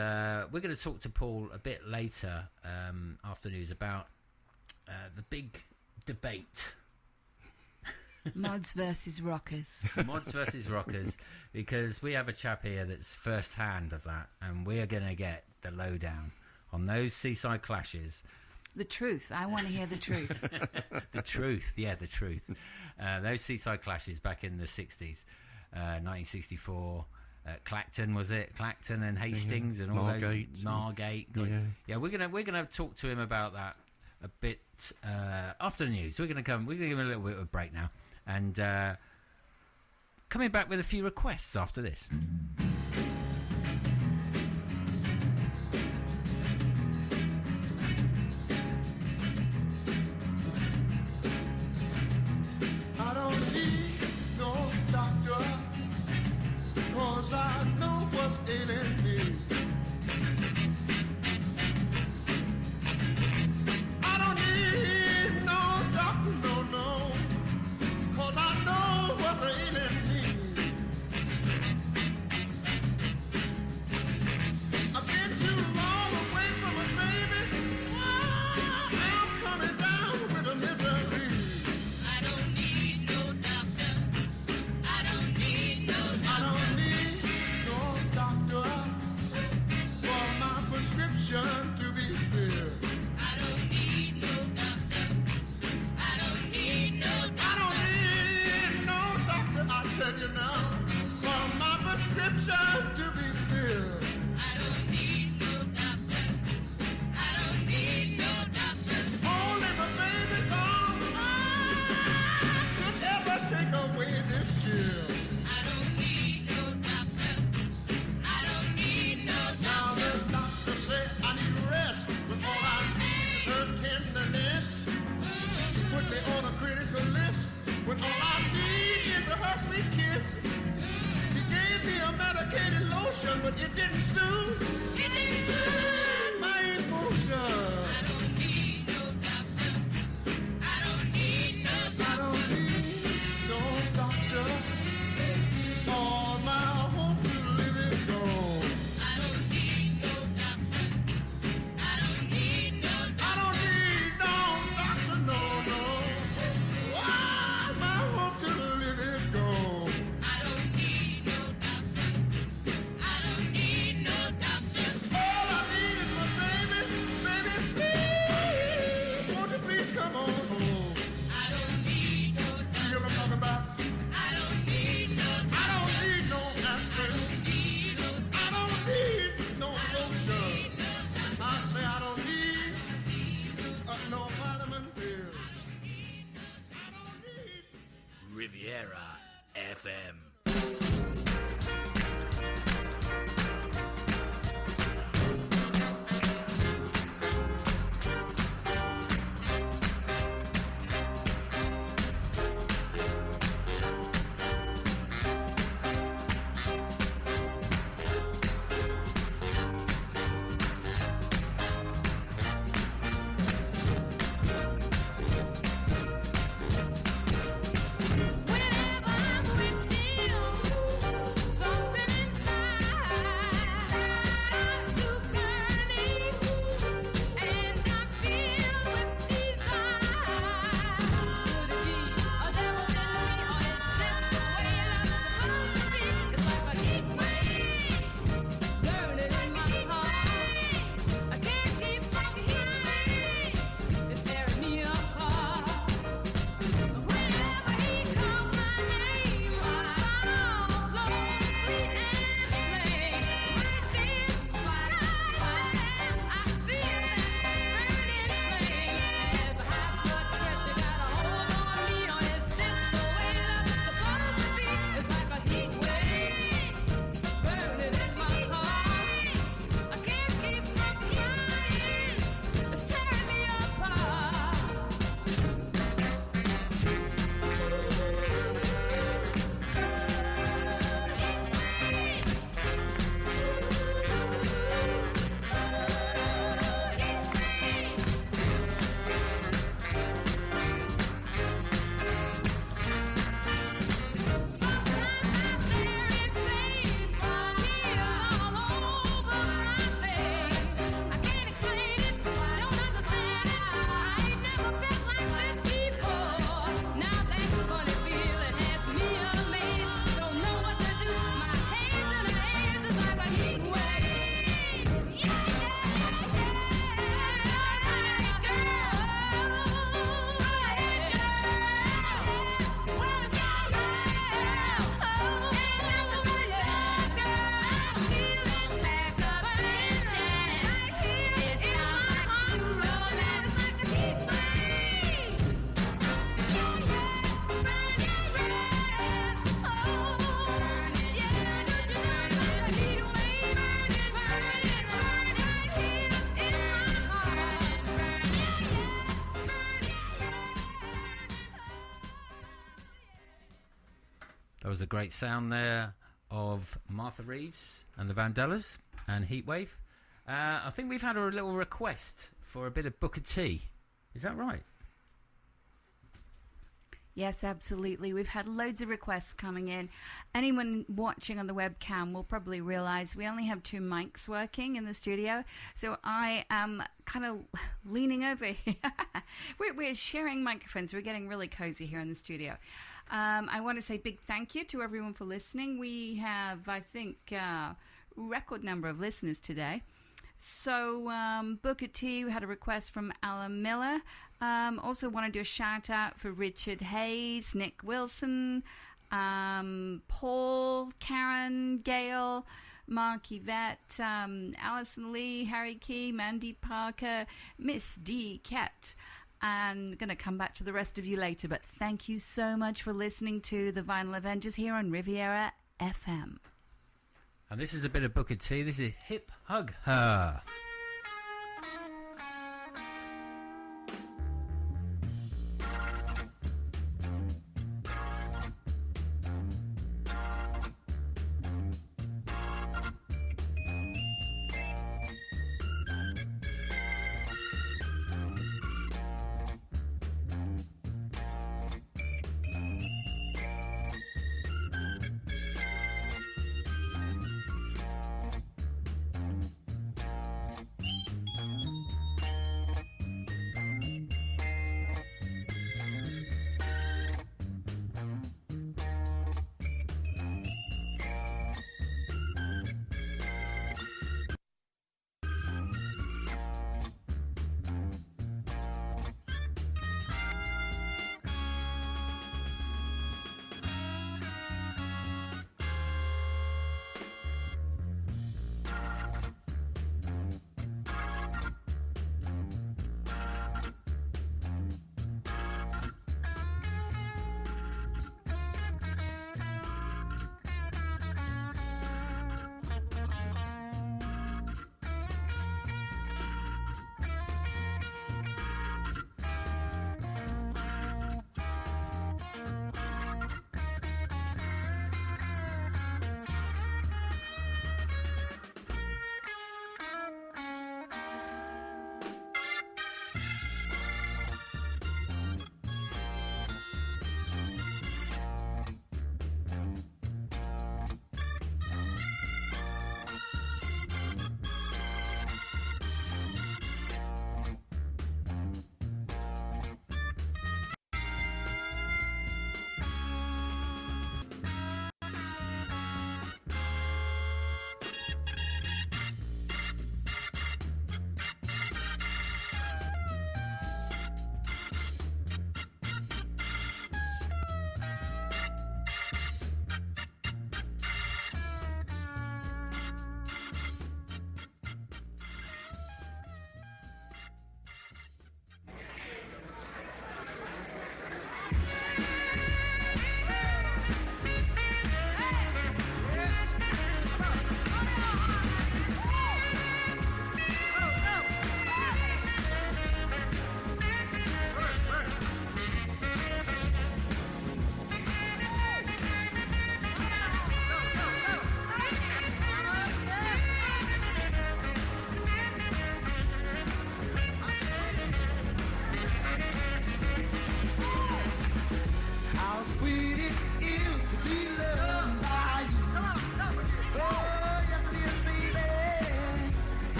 we're going to talk to Paul a bit later after news about the big debate. Mods versus rockers. Mods versus rockers, because we have a chap here that's first hand of that, and we are going to get the lowdown on those Seaside clashes. The truth. I want to hear the truth. The truth. Those Seaside clashes back in the 60s, 1964. Clacton, was it? Clacton and Hastings and all Margate. those. Margate. Yeah, we're gonna talk to him about that a bit after the news. We're gonna give him a little bit of a break now, and coming back with a few requests after this. I don't need no doctor, 'cause I know what's ailing me. I don't need no doctor, no, 'cause I know what's ailing me. I've been too long away from a baby. I'm coming down with a misery. I don't need no doctor for my prescription to be filled. I don't need no doctor, I tell you now, for my prescription to be filled. Only my baby's arms could ever take away this chill. Now the doctor said I need rest, but all I need is her tenderness. He put me on a critical list, when all I need is her sweet kiss. He gave me a medicated lotion, but it didn't soothe my emotion. I don't need no doctor. All my hope to live is gone. I don't need no doctor, no. All my hope to live is gone. All I need is my baby, please, won't you please come on home? You know what I'm talking about? I don't need no aspirin. I don't need no lotion. I say I don't need no vitamin pills. I don't need. Riviera FM. That was a great sound there of Martha Reeves and the Vandellas and Heatwave. I think we've had a little request for a bit of Booker T. Is that right? Yes, absolutely. We've had loads of requests coming in. Anyone watching on the webcam will probably realize we only have 2 mics working in the studio. So I am kind of leaning over here. We're sharing microphones. We're getting really cozy here in the studio. I want to say big thank you to everyone for listening. We have, I think, a record number of listeners today. So Booker T, we had a request from Alan Miller. Also want to do a shout out for Richard Hayes, Nick Wilson, Paul, Karen, Gail, Mark Yvette, Alison Lee, Harry Key, Mandy Parker, Miss D. Cat. And going to come back to the rest of you later, but thank you so much for listening to the Vinyl Avengers here on Riviera FM. And this is a bit of Booker T. This is Hip Hug Her.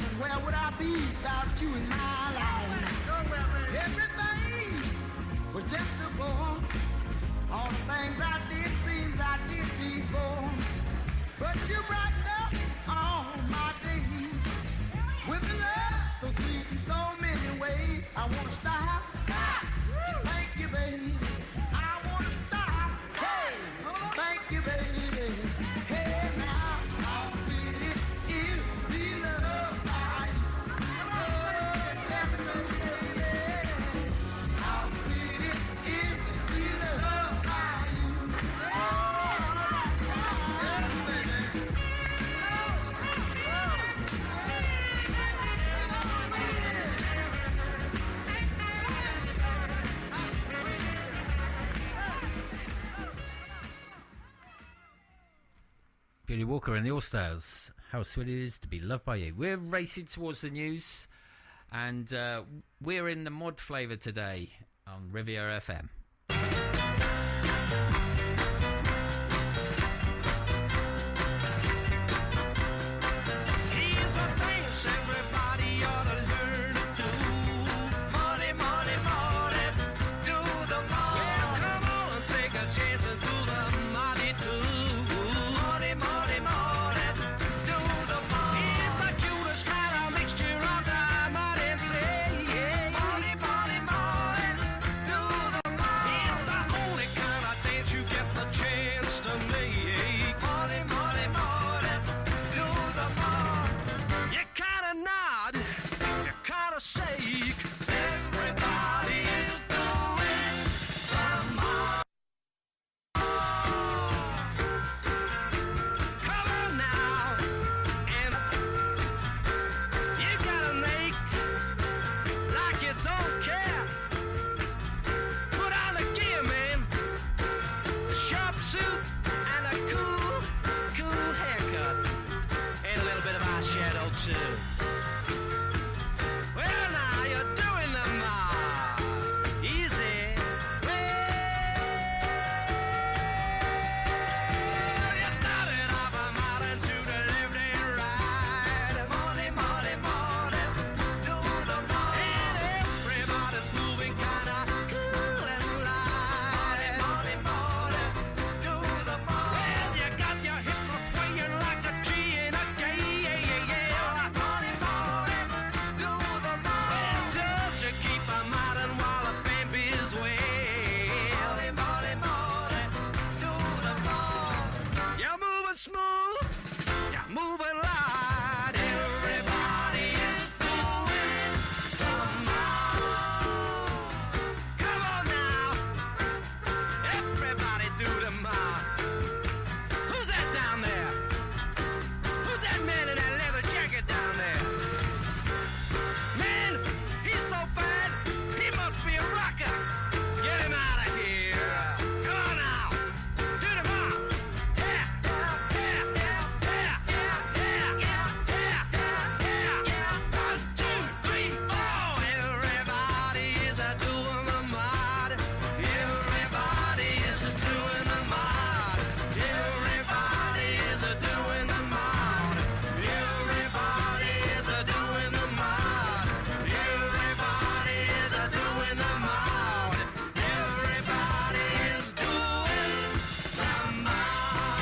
And where would I be without you in my life? Everything was just a bore. All the things I did seems I did before. But you brightened up all my days with a love so sweet in so many ways. I wanna stop. Thank you, baby. I wanna stop. Hey, thank you, baby. Hey, now I'll spit it in the love by you. Baby, I'll spit it in the love by you. Billy Walker and the All-Stars. How sweet it is to be loved by you. We're racing towards the news, and we're in the mod flavour today on Riviera FM. Here's a dance everybody ought to learn to do. Money, money, money, do the money. Well, come on and take a chance and do the money too. Money, money, money, do the money. It's the cutest kind of mixture of diamond and say, money, money, money, do the money. It's the only kind of dance you get the chance to make. Money, money, money, do the money. You kinda nod, you kinda shake. Everybody is doing the money. Come on now, and you gotta make like you don't care. Put on the gear, man, a sharp suit and a cool, cool haircut, and a little bit of eyeshadow too. Well, now you're doing the mob. Easy. Well, you started off a modern to the left and right. Money, money, money, do the money. And everybody's moving kinda cool and light. Money, money, do the money. Well, you got your hips a swaying like a G in a gay. Money, money, do the money. Well, just to keep a modern while a baby's well. Money, money, money, do the money. You're moving smooth, you're moving light. Everybody is doing the money. Come on now, everybody do the money. Who's that down there? Who's that man in that leather jacket down there? Man, he's so bad, he must be a rocker. Get him out of here. Come on now, do the mob. Yeah, yeah, yeah, yeah, yeah, yeah, yeah, yeah. 1, 2, 3, 4. Everybody is doing the mod. Everybody is doing the mod. Everybody is doing the mod. Everybody is doing the mod. Everybody is doing the mod. Everybody is doing the mod.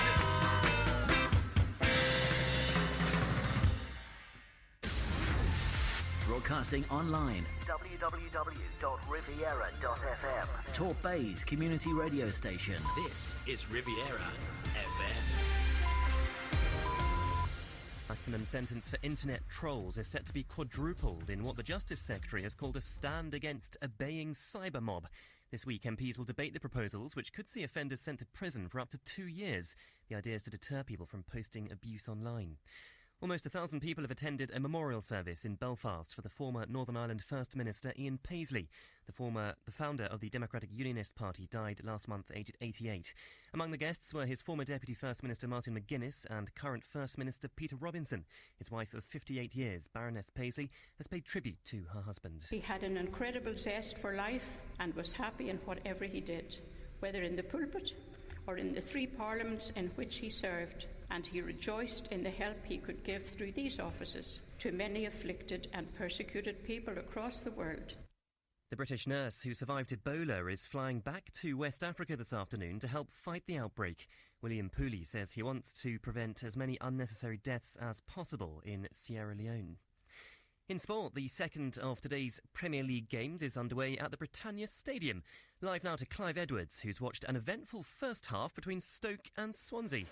Broadcasting online. www.riviera.fm. Torbay's community radio station. This is Riviera FM. Maximum sentence for internet trolls is set to be quadrupled in what the Justice Secretary has called a stand against obeying cyber mob. This week, MPs will debate the proposals, which could see offenders sent to prison for up to 2 years. The idea is to deter people from posting abuse online. Almost 1,000 people have attended a memorial service in Belfast for the former Northern Ireland First Minister Ian Paisley. The founder of the Democratic Unionist Party died last month aged 88. Among the guests were his former Deputy First Minister Martin McGuinness and current First Minister Peter Robinson. His wife of 58 years, Baroness Paisley, has paid tribute to her husband. He had an incredible zest for life and was happy in whatever he did, whether in the pulpit or in the 3 parliaments in which he served. and he rejoiced in the help he could give through these offices to many afflicted and persecuted people across the world. The British nurse who survived Ebola is flying back to West Africa this afternoon to help fight the outbreak. William Pooley says he wants to prevent as many unnecessary deaths as possible in Sierra Leone. In sport, the second of today's Premier League games is underway at the Britannia Stadium. Live now to Clive Edwards, who's watched an eventful first half between Stoke and Swansea.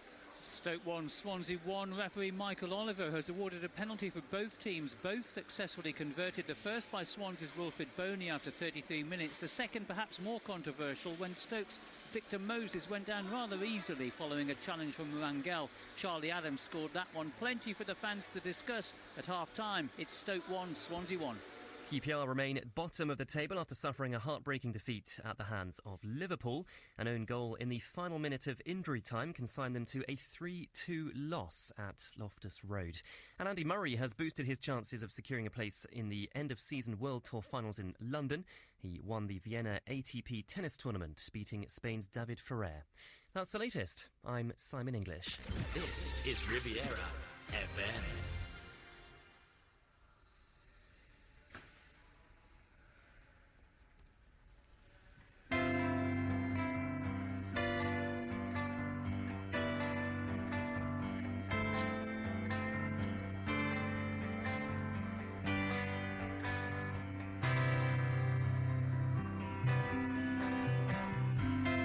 Stoke 1, Swansea 1. Referee Michael Oliver has awarded a penalty for both teams. Both successfully converted. The first by Swansea's Wilfred Boney after 33 minutes. The second perhaps more controversial when Stoke's Victor Moses went down rather easily following a challenge from Rangel. Charlie Adams scored that one. Plenty for the fans to discuss at half-time. It's Stoke 1, Swansea 1. QPR remain at bottom of the table after suffering a heartbreaking defeat at the hands of Liverpool. An own goal in the final minute of injury time consigned them to a 3-2 loss at Loftus Road. And Andy Murray has boosted his chances of securing a place in the end-of-season World Tour finals in London. He won the Vienna ATP tennis tournament, beating Spain's David Ferrer. That's the latest. I'm Simon English. This is Riviera FM.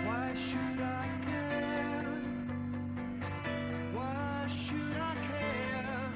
Why should I care? Why should I care?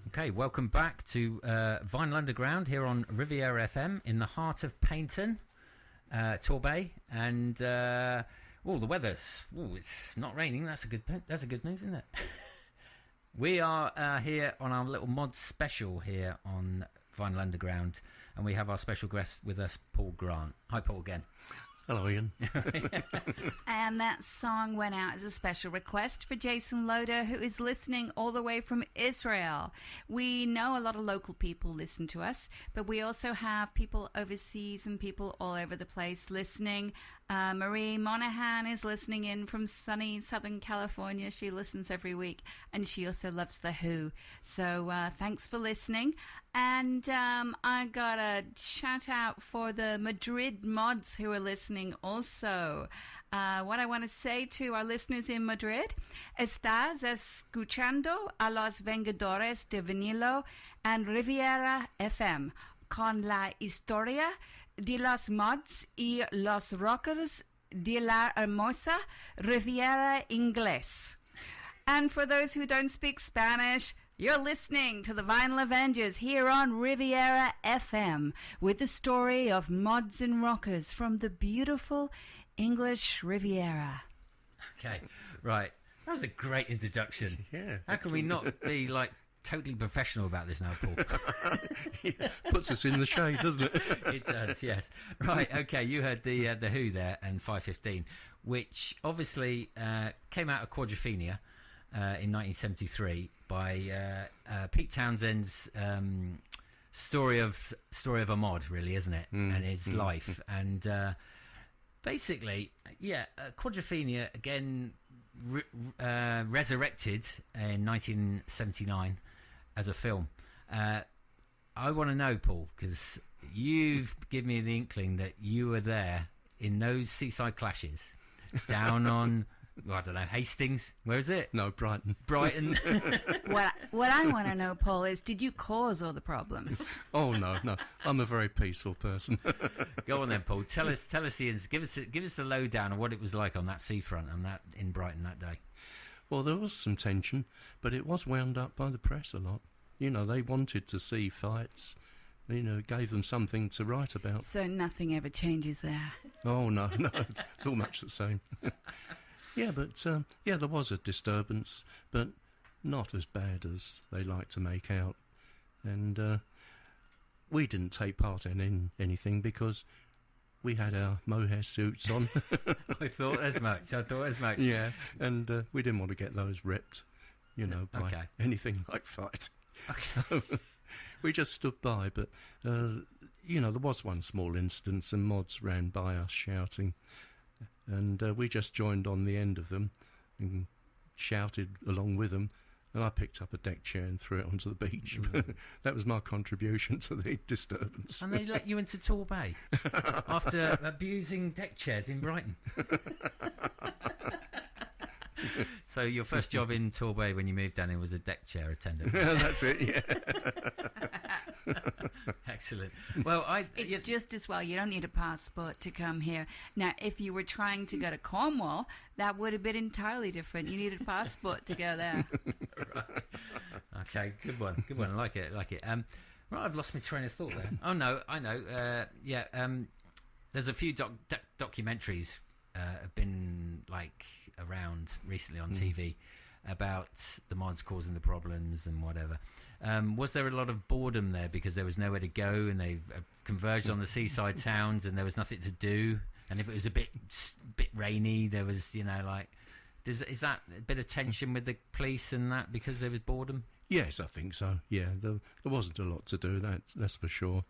Okay, welcome back to Vinyl Underground here on Riviera FM in the heart of Paynton, Torbay, and the weather's it's not raining. That's a good move, isn't it? We are here on our little mod special here on Vinyl Underground, and we have our special guest with us, Paul Grant. Hi, Paul, again. Hello, Ian. And that song went out as a special request for Jason Loader, who is listening all the way from Israel. We know a lot of local people listen to us, but we also have people overseas and people all over the place listening. Marie Monahan is listening in from sunny Southern California. She listens every week, and she also loves The Who. So thanks for listening. And I got a shout out for the Madrid mods who are listening also. What I want to say to our listeners in Madrid: estás escuchando a los Vengadores de Vinilo and Riviera FM con la historia de los mods y los rockers de la hermosa Riviera Inglés. And for those who don't speak Spanish, you're listening to the Vinyl Avengers here on Riviera FM with the story of mods and rockers from the beautiful English Riviera. Okay, right. That was a great introduction. Yeah. How can we not be like totally professional about this now, Paul? Yeah, puts us in the shade, doesn't it? It does, yes. Right, okay, you heard the Who there and 515, which obviously came out of Quadrophenia in 1973 by Pete Townsend's story of a mod, really, isn't it? And his life. And basically, Quadrophenia again resurrected in 1979 as a film. I want to know, Paul, because you've given me the inkling that you were there in those Seaside clashes down on, I don't know, Hastings. Where is it? No, Brighton. Brighton. What I want to know, Paul, is did you cause all the problems? Oh no, I'm a very peaceful person. Go on then, Paul. Tell us, Ian. Give us the lowdown of what it was like on that seafront and that in Brighton that day. Well, there was some tension, but it was wound up by the press a lot. You know, they wanted to see fights. You know, it gave them something to write about. So nothing ever changes there. Oh no, it's all much the same. Yeah, but there was a disturbance, but not as bad as they like to make out. And we didn't take part in anything because we had our mohair suits on. I thought as much. Yeah, and we didn't want to get those ripped, you know, by anything like fight. Okay. So we just stood by. But, you know, there was one small instance and mods ran by us shouting. And we just joined on the end of them and shouted along with them. And I picked up a deck chair and threw it onto the beach. That was my contribution to the disturbance. And they let you into Torbay after abusing deck chairs in Brighton. So your first job in Torbay when you moved down here was a deck chair attendant. That's it, yeah. Excellent. Well, it's just as well. You don't need a passport to come here. Now, if you were trying to go to Cornwall, that would have been entirely different. You needed a passport to go there. Right. Okay, good one. I like it. Right, I've lost my train of thought there. Oh no, I know. There's a few documentaries have been like around recently on TV about the mods causing the problems and whatever. Was there a lot of boredom there because there was nowhere to go and they converged on the seaside towns and there was nothing to do? And if it was a bit rainy, there was, you know, like, is that a bit of tension with the police and that because there was boredom? Yes, I think so. Yeah, there wasn't a lot to do. That's for sure.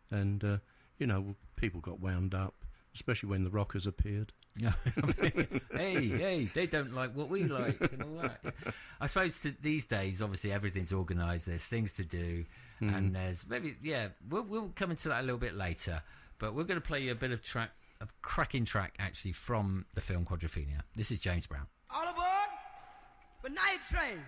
And you know, people got wound up, especially when the rockers appeared. Yeah. hey, they don't like what we like and all that. I suppose these days, obviously, everything's organised. There's things to do, and there's maybe we'll come into that a little bit later. But we're going to play you a bit of a cracking track actually from the film Quadrophenia. This is James Brown. All aboard the night train.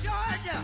Georgia,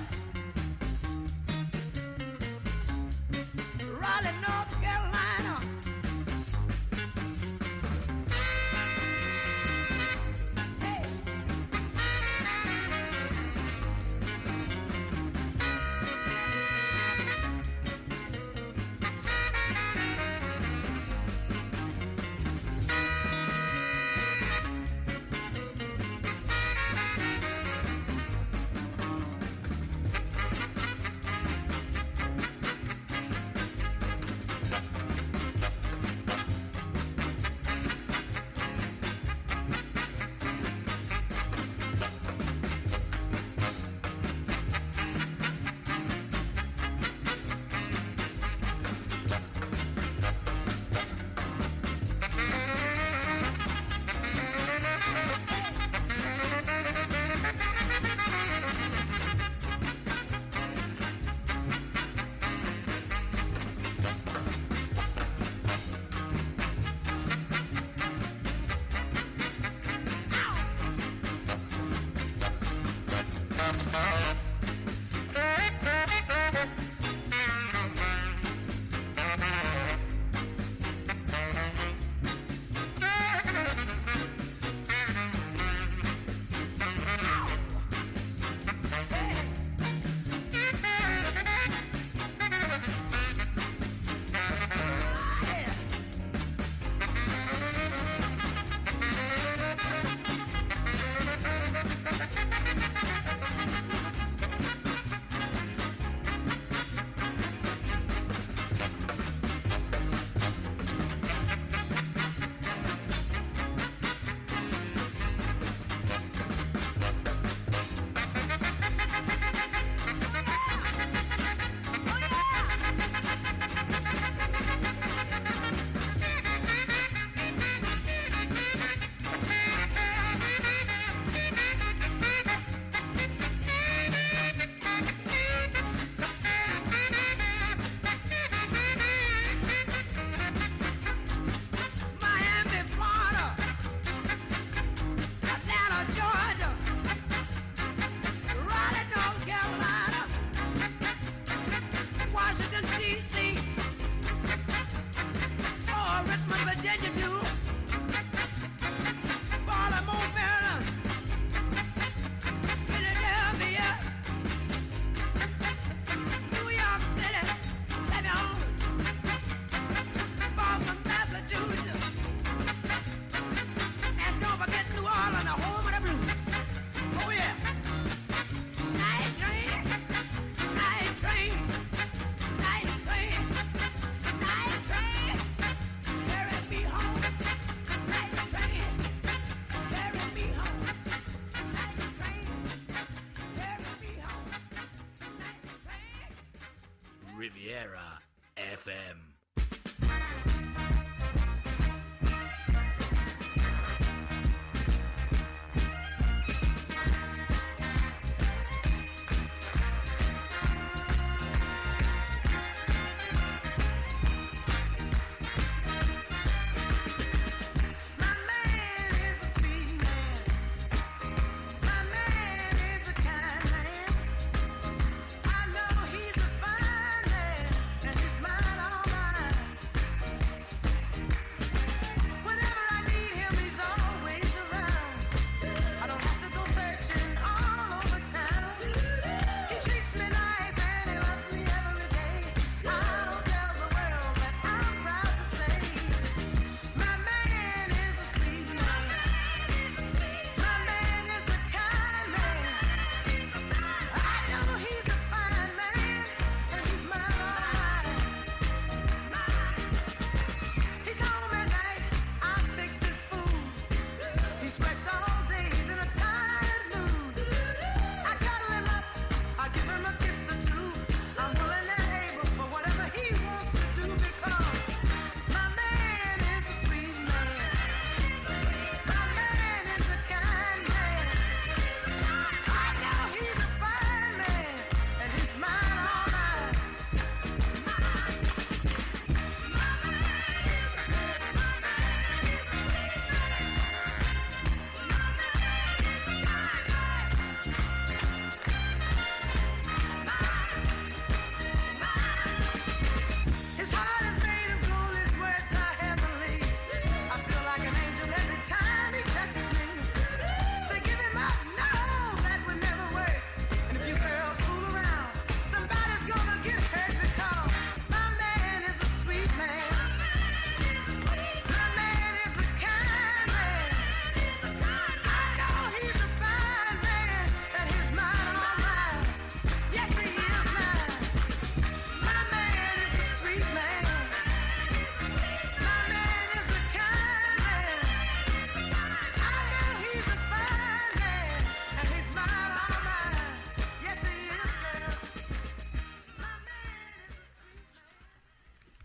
Riviera FM.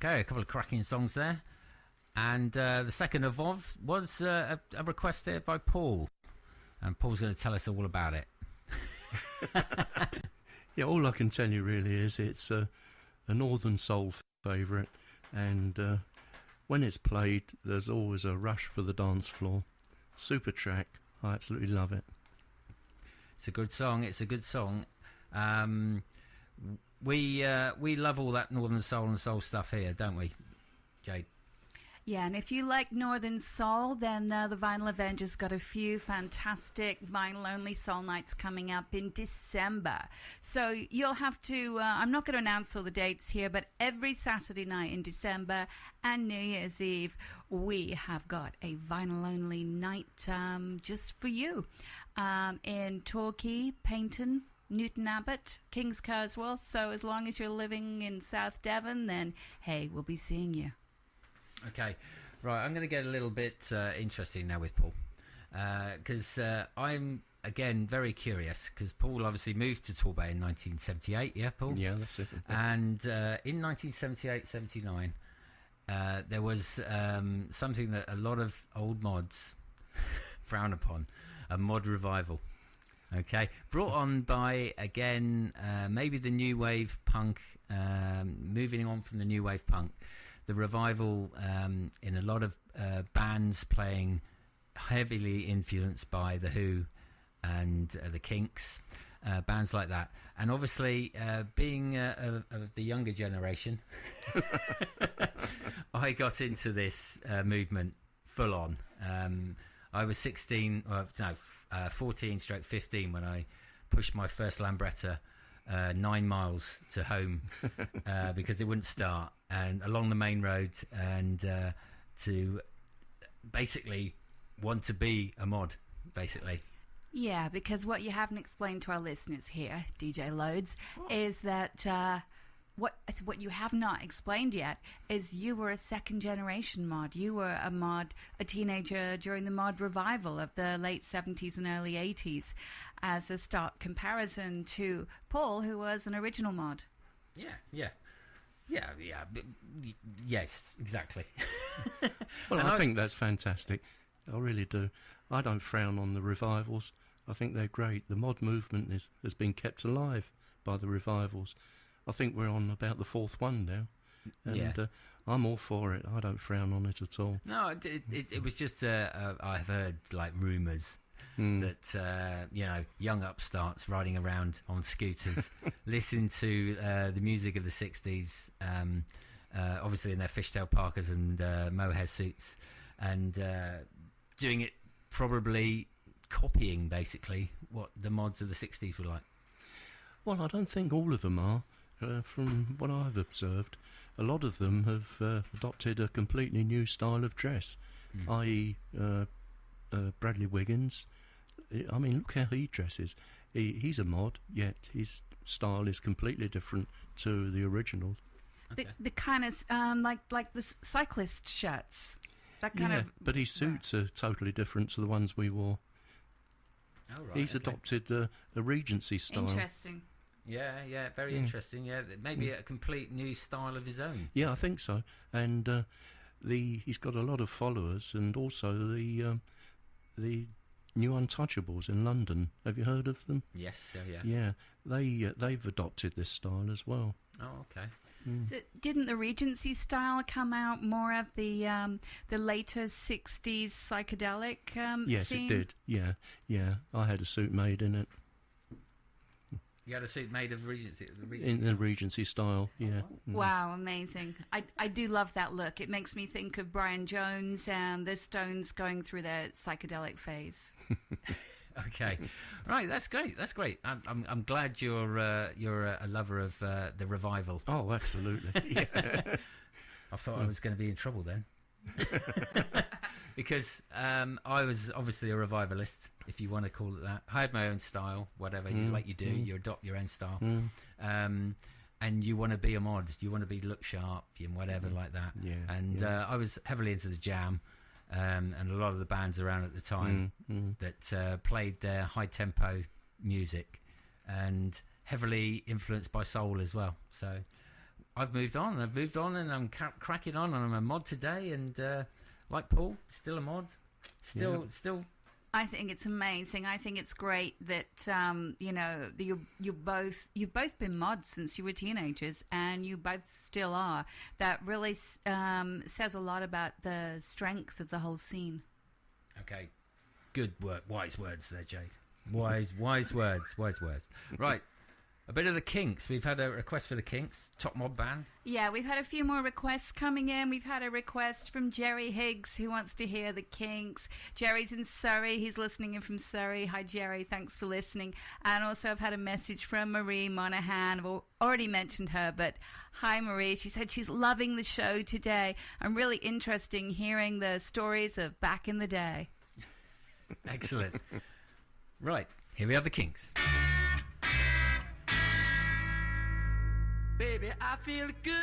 Okay, a couple of cracking songs there. And the second of was a request there by Paul. And Paul's going to tell us all about it. Yeah, all I can tell you really is it's a Northern Soul favourite. And when it's played, there's always a rush for the dance floor. Super track. I absolutely love it. It's a good song. It's a good song. We love all that Northern Soul and soul stuff here, don't we, Jade? Yeah, and if you like Northern Soul, then the Vinyl Avengers got a few fantastic vinyl-only soul nights coming up in December. So you'll have to, I'm not going to announce all the dates here, but every Saturday night in December and New Year's Eve, we have got a vinyl-only night just for you in Torquay, Paignton, Newton Abbot, Kings Carswell. So as long as you're living in South Devon, then, hey, we'll be seeing you. Okay, right, I'm going to get a little bit interesting now with Paul, because I'm, again, very curious, because Paul obviously moved to Torbay in 1978, yeah, Paul? Yeah, that's it. And in 1978-79, there was something that a lot of old mods frown upon, a mod revival. Okay, brought on by, again, maybe the new wave punk, moving on from the new wave punk. The revival in a lot of bands playing heavily influenced by The Who and the Kinks, bands like that. And obviously, being of the younger generation, I got into this movement full on. I was 14/15 when I pushed my first Lambretta 9 miles to home because it wouldn't start, and along the main road, and to basically want to be a mod, basically. Yeah, because what you haven't explained to our listeners here, DJ Loads, is that what you have not explained yet is you were a second generation mod. You were a mod, a teenager during the mod revival of the late 70s and early 80s, as a stark comparison to Paul, who was an original mod. Yeah. Yes, exactly. Well, And I think that's fantastic. I really do. I don't frown on the revivals. I think they're great. The mod movement has been kept alive by the revivals. I think we're on about the fourth one now. And I'm all for it. I don't frown on it at all. No, it was just I've heard like rumours that young upstarts riding around on scooters, listening to the music of the '60s, obviously in their fishtail parkas and mohair suits, and doing it, probably copying basically what the mods of the '60s were like. Well, I don't think all of them are. From what I've observed, a lot of them have adopted a completely new style of dress, i.e. Bradley Wiggins. I mean, look how he dresses. He's a mod, yet his style is completely different to the original. Okay. The kind of like the cyclist shirts. That kind of. But his suits are totally different to the ones we wore. Oh, right, He's adopted a Regency style. Interesting. Yeah, very interesting. Yeah, maybe a complete new style of his own. Yeah, I think so. And he's got a lot of followers, and also the New Untouchables in London. Have you heard of them? Yes, yeah. Yeah, they've adopted this style as well. Oh, okay. So didn't the Regency style come out more of the later '60s psychedelic Yes, scene? it did. Yeah. I had a suit made in it. You had a suit made of Regency? In the Regency style, yeah. Wow, amazing. I do love that look. It makes me think of Brian Jones and the Stones going through their psychedelic phase. Okay, right. That's great. I'm glad you're a lover of the revival. Oh, absolutely. Yeah. I thought I was going to be in trouble then, because I was obviously a revivalist, if you want to call it that. I had my own style, whatever you do. You adopt your own style, and you want to be a mod. You want to look sharp and whatever like that. Yeah. And I was heavily into the Jam. And a lot of the bands around at the time that played their high-tempo music, and heavily influenced by soul as well. So I've moved on, and I'm cracking on, and I'm a mod today, and like Paul, still a mod, still. I think it's amazing. I think it's great that you've both been mods since you were teenagers, and you both still are. That really says a lot about the strength of the whole scene. Okay, good work, wise words there, Jade. Wise words. Right. A bit of the Kinks. We've had a request for the Kinks, top mod band. Yeah, we've had a few more requests coming in. We've had a request from Jerry Higgs, who wants to hear the Kinks. Jerry's in Surrey. He's listening in from Surrey. Hi, Jerry. Thanks for listening. And also I've had a message from Marie Monaghan. I've already mentioned her, but hi, Marie. She said she's loving the show today. I'm really interested hearing the stories of back in the day. Excellent. Right, here we have the Kinks. Baby, I feel good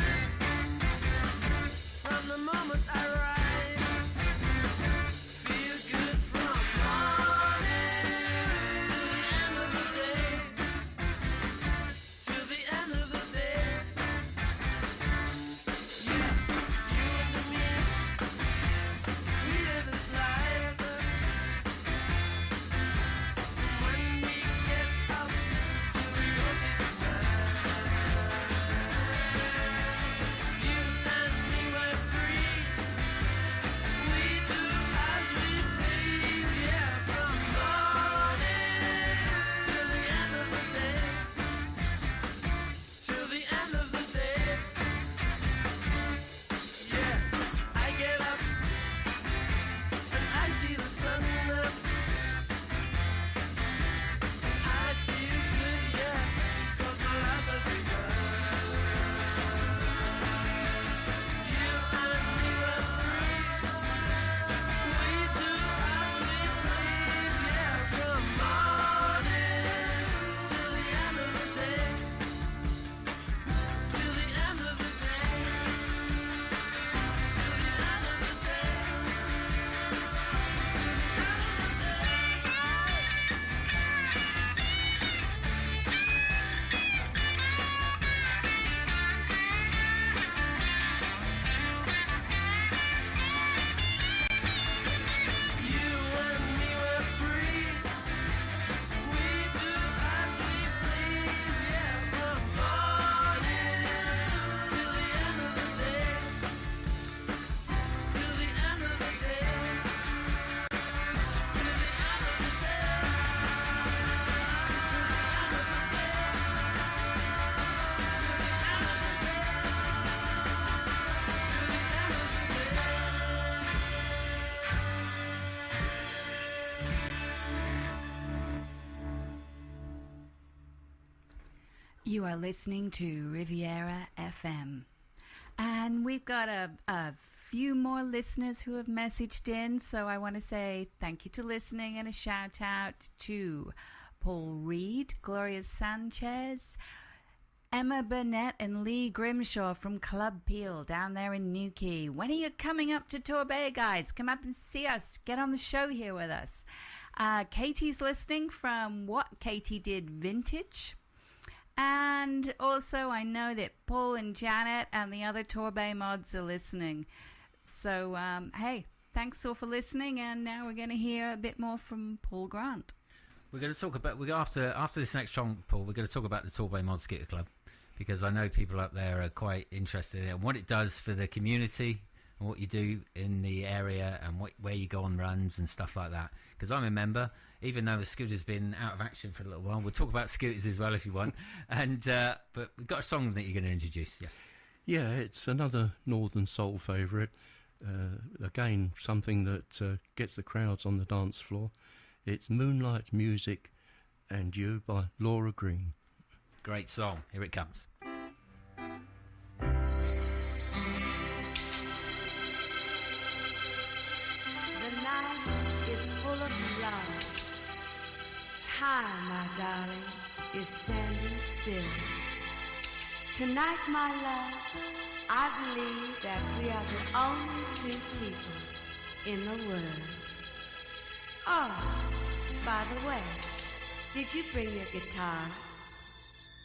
from the moment I ride. Feel good from morning to the end of the day. To the end of the day. You and me, we live this life. When we get up till we go see goodnight. You and me were free. You are listening to Riviera FM. And we've got a few more listeners who have messaged in, so I want to say thank you to listening and a shout out to Paul Reed, Gloria Sanchez, Emma Burnett and Lee Grimshaw from Club Peel down there in Newquay. When are you coming up to Torbay, guys? Come up and see us. Get on the show here with us. Katie's listening from What Katie Did Vintage. And also I know that Paul and Janet and the other Torbay mods are listening. So, hey, thanks all for listening. And now we're going to hear a bit more from Paul Grant. We're going to talk about, after this next song, Paul, we're going to talk about the Torbay Mod Skitter Club, because I know people up there are quite interested in it and what it does for the community and what you do in the area and where you go on runs and stuff like that. Because I'm a member, even though the scooter's been out of action for a little while. We'll talk about scooters as well if you want. And but we've got a song that you're going to introduce. Yeah, it's another Northern Soul favourite. Again, something that gets the crowds on the dance floor. It's Moonlight Music and You by Laura Green. Great song. Here it comes. The night is full of love. Time, my darling, is standing still. Tonight, my love, I believe that we are the only two people in the world. Oh, by the way, did you bring your guitar?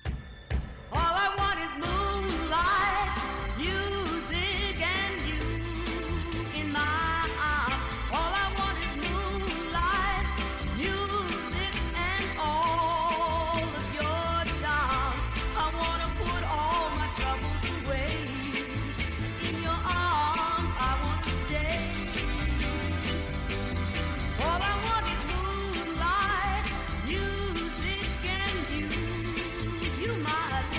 All I want is moonlight, music, and you in my arms. All I want is moonlight, music, and all of your charms. I want to put all my troubles away. In your arms, I want to stay. All I want is moonlight, music, and you my love.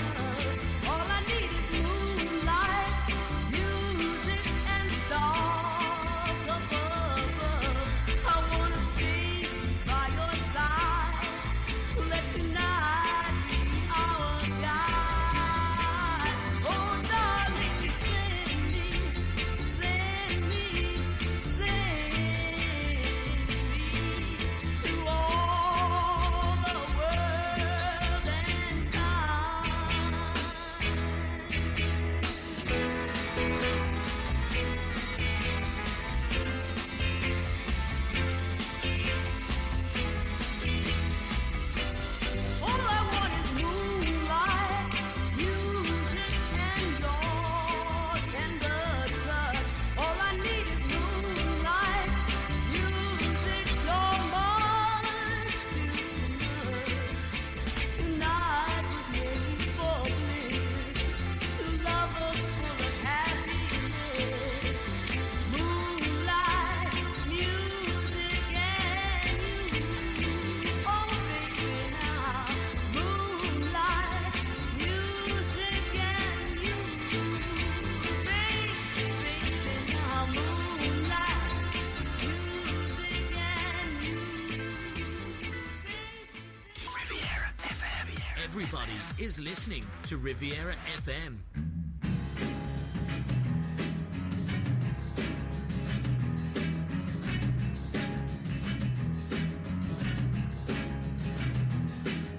All I need is moonlight, music, and stars above. I want to stay by your side. Let tonight be our guide. Oh, darling, you send me to all the world and time. All I want is moonlight, music, and your tender touch. All I need is moonlight, music, your much too much. Tonight was made for bliss, two lovers full of happiness. Moonlight, music, and you. Oh, baby, now. Moonlight, music, and you. Baby, now. Moonlight, music, and you. Riviera FM. Everybody is listening to Riviera FM.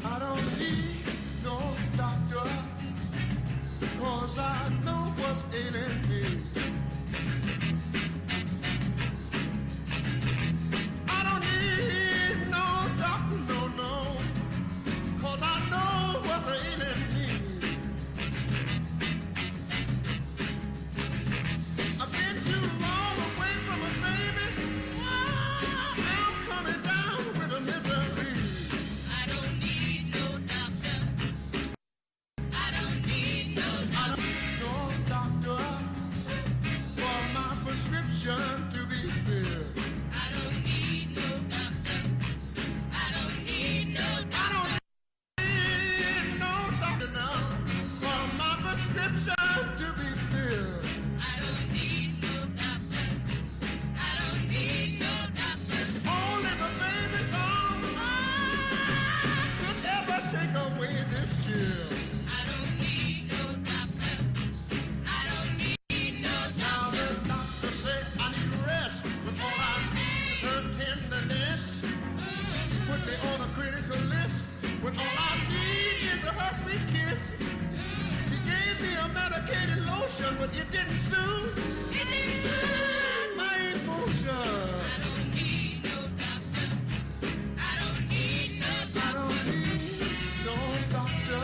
I don't need no doctor, 'cause I know what's ailing me. I don't need no doctor, no, 'cause I know what's ailing me. tenderness. You put me on a critical list. When all I need is a hush sweet kiss. You gave me a medicated lotion, but it didn't soothe. It didn't soothe my emotion. I don't need no doctor. I don't need no doctor. I don't need no doctor.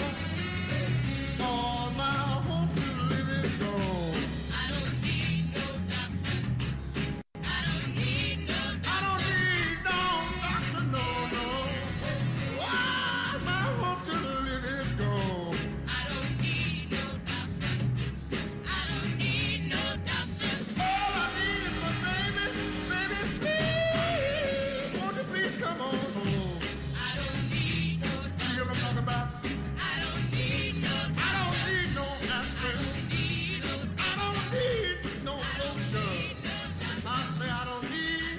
All my hope to live is gone. I don't need no doctor. I don't need no doctor. I don't need no doctor, no, no. All my hope to live is gone. I don't need no doctor. I don't need no doctor. All I need is my baby, baby, please. Won't you please come on home? I don't need no doctor. You know what I'm talking about? I don't need no doctor. I don't need no aspirin. I don't need no lotion. I say I don't need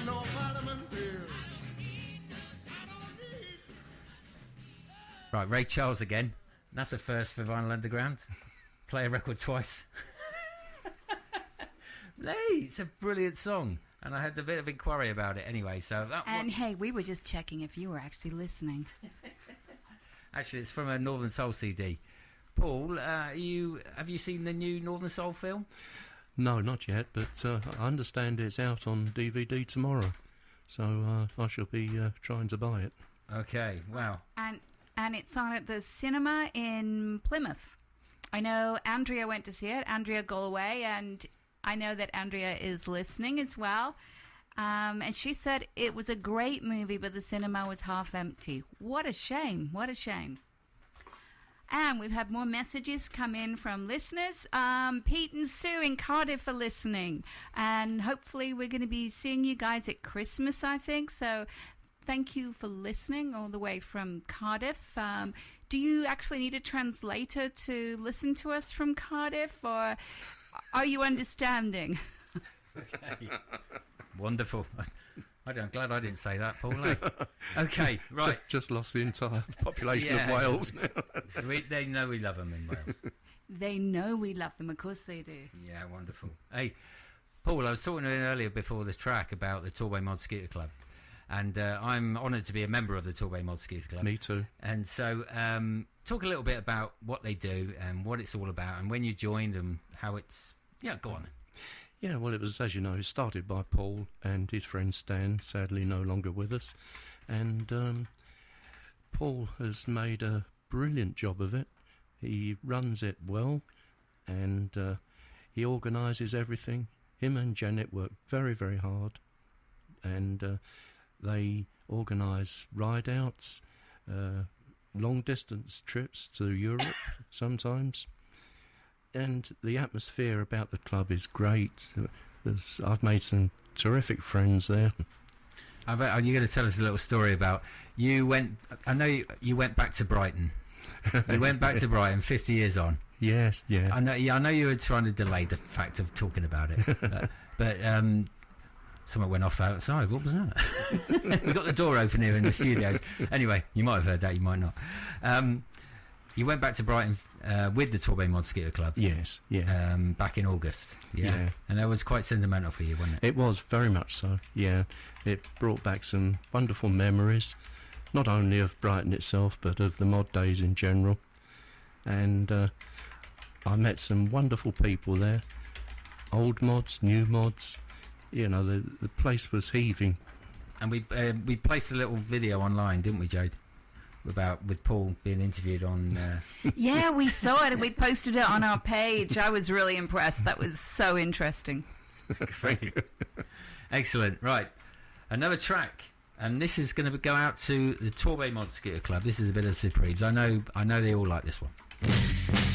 no vitamin pills. I don't need. Right, Ray Charles again. That's a first for Vinyl Underground. Play a record twice. Hey, it's a brilliant song. And I had a bit of inquiry about it anyway, so that And hey, we were just checking if you were actually listening. actually, it's from a Northern Soul CD. Paul, have you seen the new Northern Soul film? No, not yet, but I understand it's out on DVD tomorrow. So I shall be trying to buy it. Okay, wow. And it's on at the cinema in Plymouth. I know Andrea went to see it, Andrea Galway, and I know that Andrea is listening as well. And she said it was a great movie, but the cinema was half empty. What a shame. What a shame. And we've had more messages come in from listeners. Pete and Sue in Cardiff are listening. And hopefully we're going to be seeing you guys at Christmas, I think. So thank you for listening all the way from Cardiff. Do you actually need a translator to listen to us from Cardiff, or are you understanding? Okay. Wonderful. I'm glad I didn't say that, Paul. Eh? Okay, right. Just lost the entire population of Wales now. They know we love them in Wales. They know we love them, of course they do. Yeah, wonderful. Hey, Paul, I was talking to you earlier before this track about the Torbay Mod Scooter Club. And I'm honoured to be a member of the Torbay Mod Scooter Club. Me too. And so talk a little bit about what they do and what it's all about and when you joined and how it's... Yeah, go on. Yeah, well, it was, as you know, it started by Paul and his friend Stan, sadly no longer with us. And Paul has made a brilliant job of it. He runs it well, and he organises everything. Him and Janet work very, very hard. And they organise ride-outs, long-distance trips to Europe sometimes. And the atmosphere about the club is great. I've made some terrific friends there. You're going to tell us a little story about you went. I know you went back to Brighton. You went back to Brighton 50 years on. Yes, yeah. I know. Yeah, I know you were trying to delay the fact of talking about it, but something went off outside. What was that? We got the door open here in the studios. Anyway, you might have heard that. You might not. You went back to Brighton with the Torbay Mod Scooter Club. Yes, yeah. Back in August. Yeah. And that was quite sentimental for you, wasn't it? It was, very much so, yeah. It brought back some wonderful memories, not only of Brighton itself, but of the mod days in general. And I met some wonderful people there. Old mods, new mods. You know, the place was heaving. And we placed a little video online, didn't we, Jade? With Paul being interviewed on... Yeah, we saw it and we posted it on our page. I was really impressed. That was so interesting. Thank you. Excellent. Right. Another track. And this is going to go out to the Torbay Mod Scooter Club. This is a bit of Supremes. I know they all like this one. Sunshine.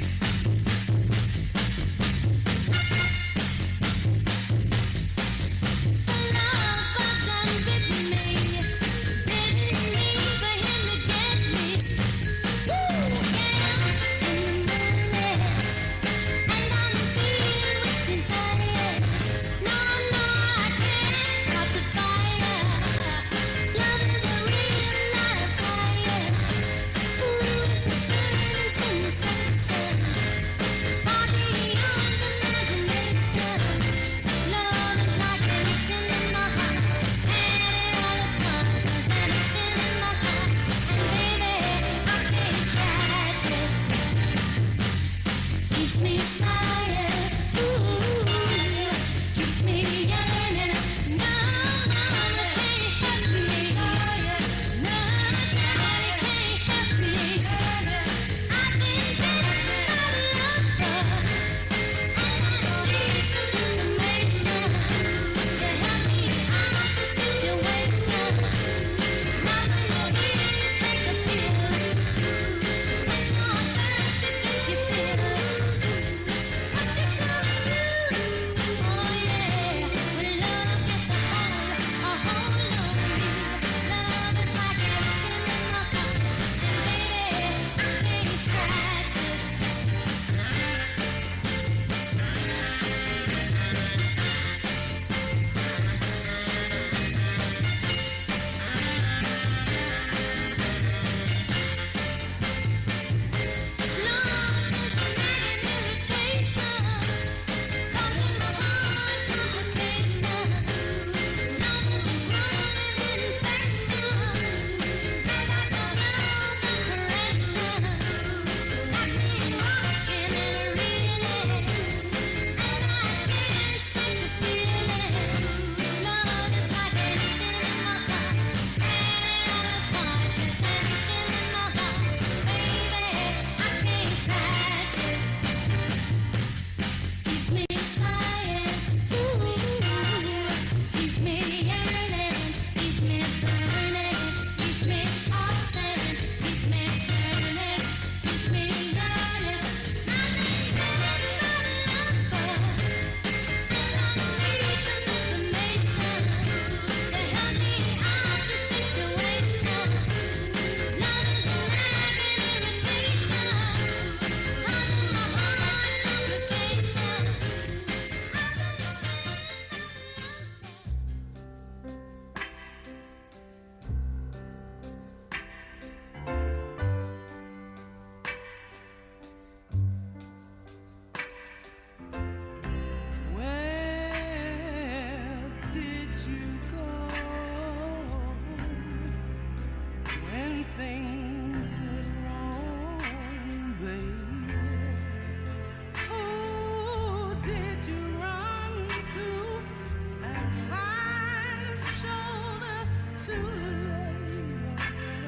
to lay your head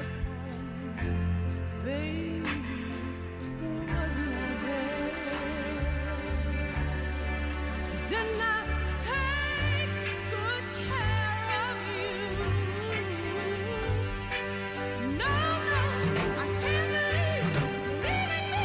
upon, baby, wasn't I there? Didn't I take good care of you? No, I can't believe you're leaving me.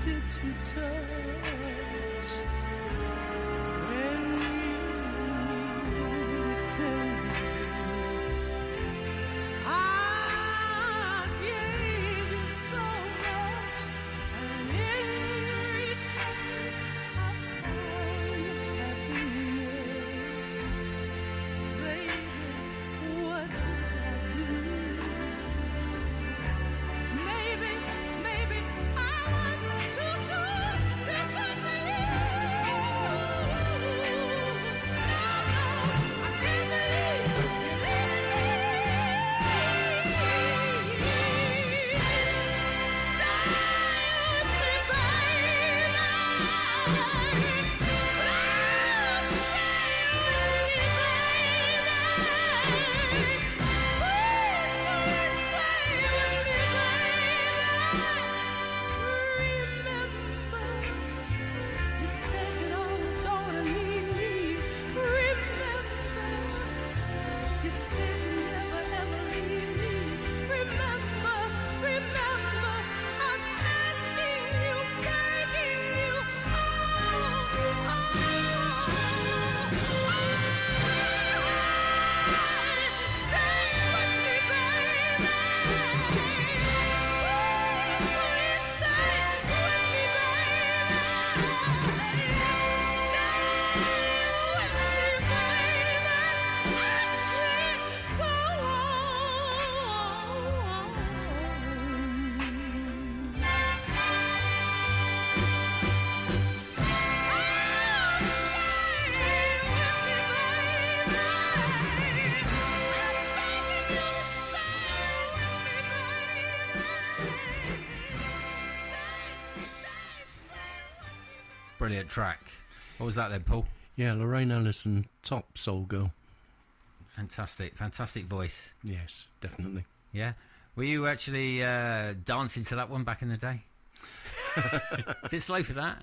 Did you touch when you need tenderness? I gave you so much, and in return I found happiness. Baby, what did I do? Maybe I was too good to you. No, I can't believe you're leaving me. Stay with me, baby. Please stay with me, baby. Remember, you said you'd always gonna need me. Remember, you said you'd never ever leave me. Remember, I'm asking you, begging you. Stay with me, baby. Please stay with me, baby. Stay with me, baby. I can't go Brilliant track. What was that then, Paul? Yeah, Lorraine Ellison, top soul girl. Fantastic voice. Yes, definitely. Yeah. Were you actually dancing to that one back in the day? Bit slow for that.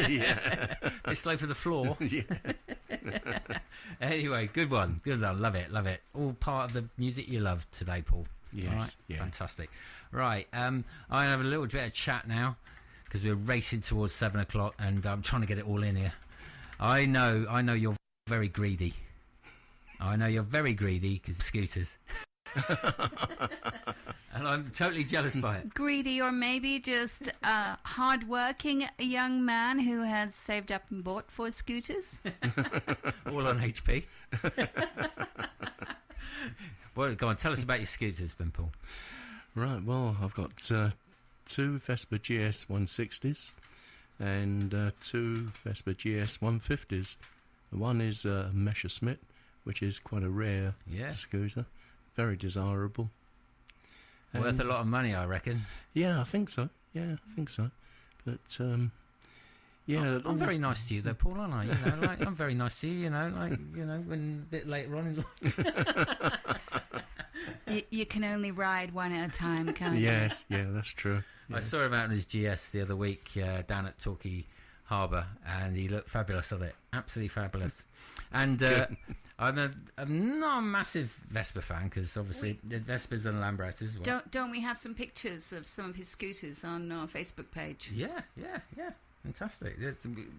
Yeah. Bit slow for the floor. Yeah. Anyway, good one. Love it. All part of the music you love today, Paul. Yes, All right? yeah. Fantastic. Right. I have a little bit of chat now because we're racing towards 7 o'clock and I'm trying to get it all in here. I know you're very greedy. I know you're very greedy because scooters. And I'm totally jealous by it. Greedy, or maybe just a hard-working young man who has saved up and bought 4 scooters. All on HP. Well, go on, tell us about your scooters, Ben Paul. Right, well, I've got 2 Vespa GS 160s and 2 Vespa GS 150s. One is a Messerschmitt, which is quite a rare scooter, very desirable. Worth a lot of money, I reckon. Yeah, I think so. But yeah, I'm very nice to you, though, Paul, aren't I? You know, like I'm very nice to you. When a bit later on in life. You can only ride one at a time, can't you? Yes, yeah, that's true. Yeah. I saw him out on his GS the other week down at Torquay Harbour, and he looked fabulous on it. Absolutely fabulous. And I'm not a massive Vespa fan because obviously the Vespas and Lambrettas. Well. Don't we have some pictures of some of his scooters on our Facebook page? Yeah. Fantastic.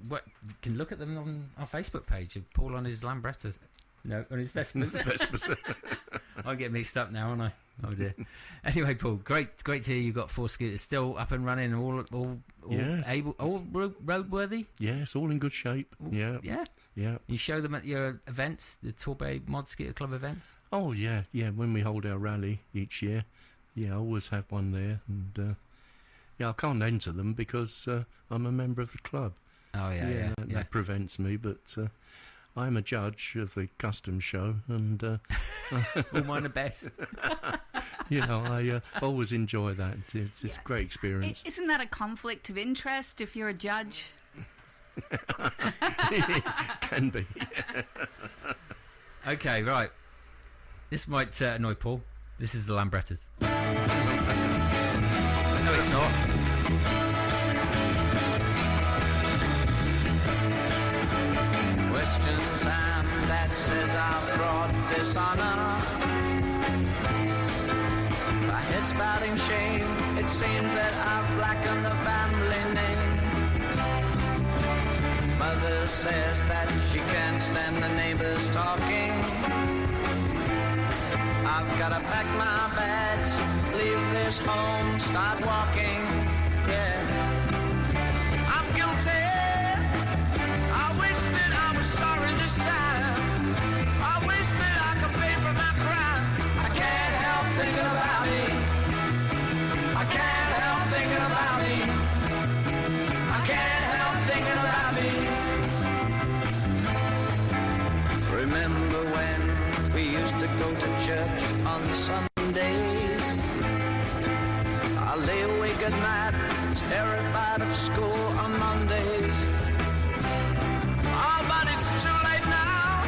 What, you can look at them on our Facebook page of Paul on his Lambrettas. No, on his Vespas. I get mixed up now, aren't I? Oh dear. Anyway, Paul, great to hear you got 4 scooters still up and running, all yes. able, all roadworthy. Yes, all in good shape. Yeah. You show them at your events, the Torbay Mod Scooter Club events. Oh, yeah. When we hold our rally each year, I always have one there. And, I can't enter them because I'm a member of the club. Oh, yeah. That prevents me, but I'm a judge of the custom show, and... all mine are best. I always enjoy that. It's a great experience. Isn't that a conflict of interest if you're a judge? It can be. Okay, right. This might annoy Paul. This is the Lambrettas. No, it's not. Question time that says I've brought dishonor. My head's bowed in shame. It seems that I've blackened the family name. Mother says that she can't stand the neighbors talking. I've gotta pack my bags, leave this home, start walking. Yeah, I'm guilty. I wish that I was sorry this time. I wish that I could pay for my crime. I can't help thinking about me. I can't help thinking about me. I can't help thinking about me. Remember when we used to go to church on Sundays? I lay awake at night, terrified of school on Mondays. Oh, but it's too late now.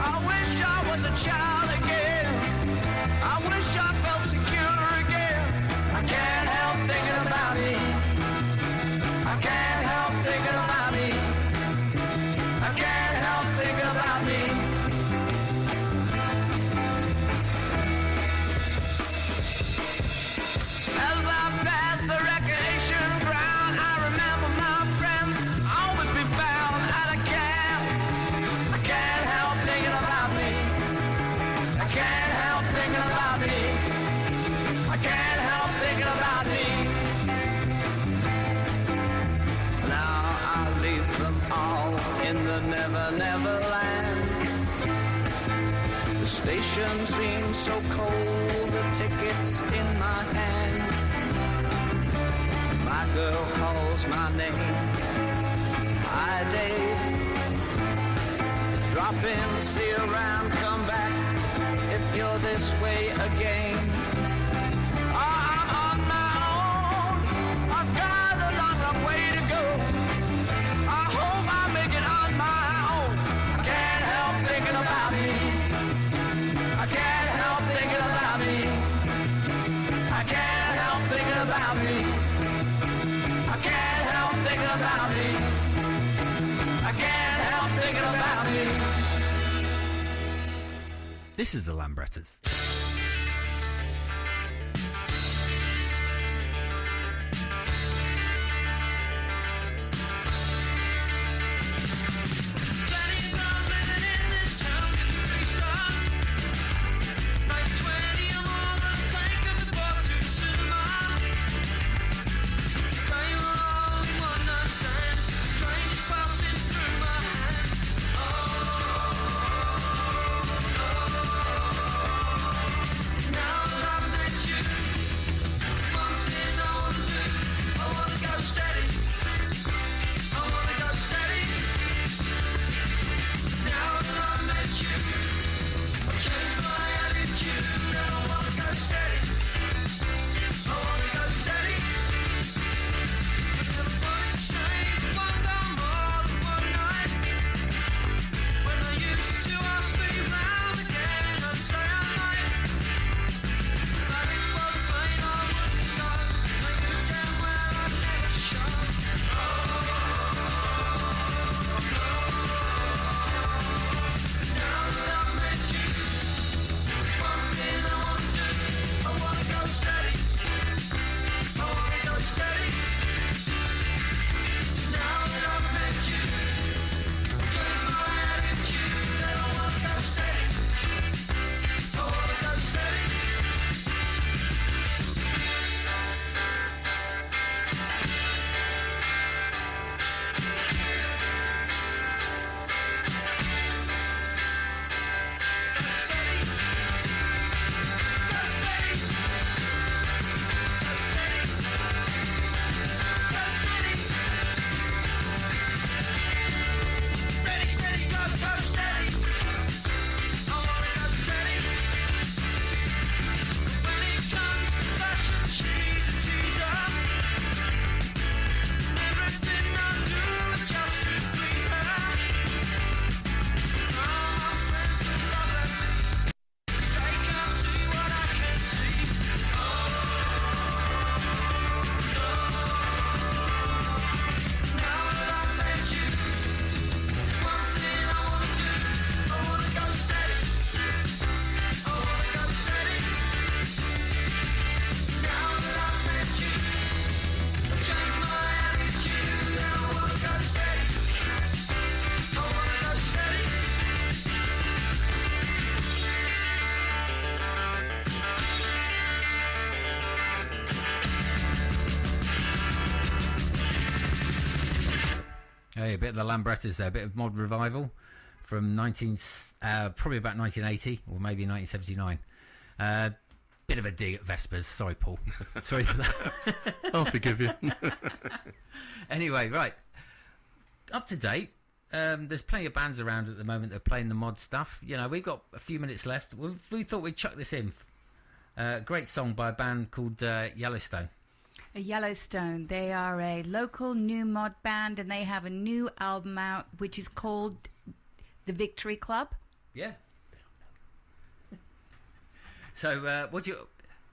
I wish I was a child again. I wish I felt secure again. I can't help thinking about me. I can't help thinking about me. I can't help thinking about me. As I pass the recreation ground, I remember my friends always be found, and I can't help thinking about me. I can't help thinking about me. I can't help thinking about me. Now I leave them all in the never, never land. The station seems so cold, the ticket's in my hand. My girl calls my name. Hi, Dave. Drop in, see you around, come back if you're this way again. I'm on my own. I've got a long, long way to go. I hope I make it on my own. I can't help thinking about me. I can't help thinking about me. I can't help thinking about me. I can't help thinking about me. I can't help thinking about me. This is the Lambrettas. Hey, a bit of the Lambrettas there, a bit of mod revival from probably about 1980 or maybe 1979. Bit of a dig at Vespers. Sorry, Paul. Sorry for that. I'll forgive you. Anyway, right. Up to date. There's plenty of bands around at the moment that are playing the mod stuff. You know, we've got a few minutes left. We thought we'd chuck this in. Great song by a band called Yellowstone. Yellowstone. They are a local new mod band, and they have a new album out, which is called The Victory Club. Yeah. So, would you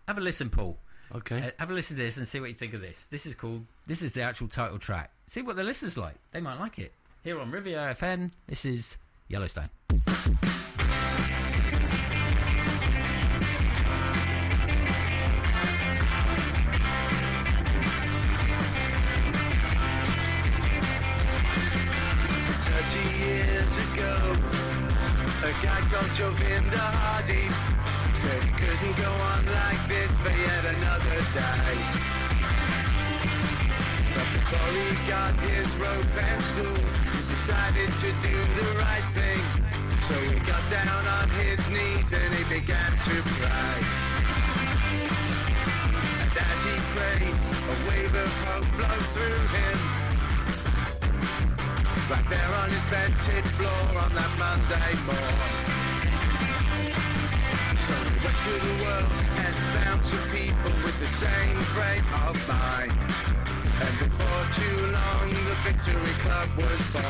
have a listen, Paul? Okay. Have a listen to this and see what you think of this. This is the actual title track. See what the listeners like. They might like it. Here on Riviera FM, this is Yellowstone. 30 years ago, a guy called Jovinda Hardy said he couldn't go on like this for yet another day. But before he got his rope and stool, he decided to do the right thing. So he got down on his knees and he began to pray. And as he prayed, a wave of hope flowed through him. Right there on his bedside floor on that Monday morning. So he went to the world and found some people with the same frame of mind. And before too long, the Victory Club was born.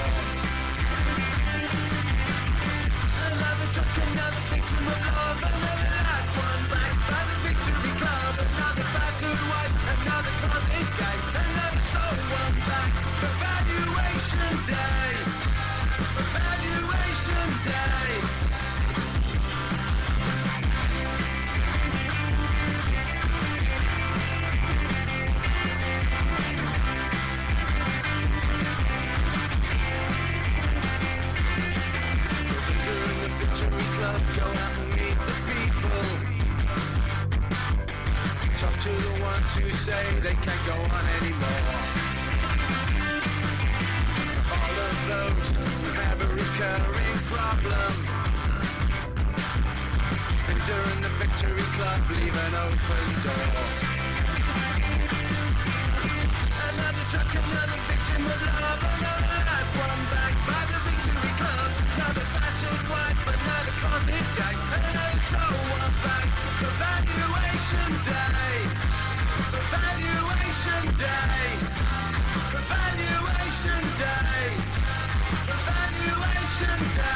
Another truck, another victim of love, another life won back by the Victory Club. Another battered wife, another closet gay, another soul won back for Valuation Day. For Valuation Day. Club, go out and meet the people. Talk to the ones who say they can't go on anymore. All of those who have a recurring problem, Victor and the Victory Club leave an open door. Another truck, another victim of love, another life won back by the Victory Club. Another battered wife, another closet gay, another soul won back for Valuation Day. For Valuation Day. For Valuation Day. For Valuation Day.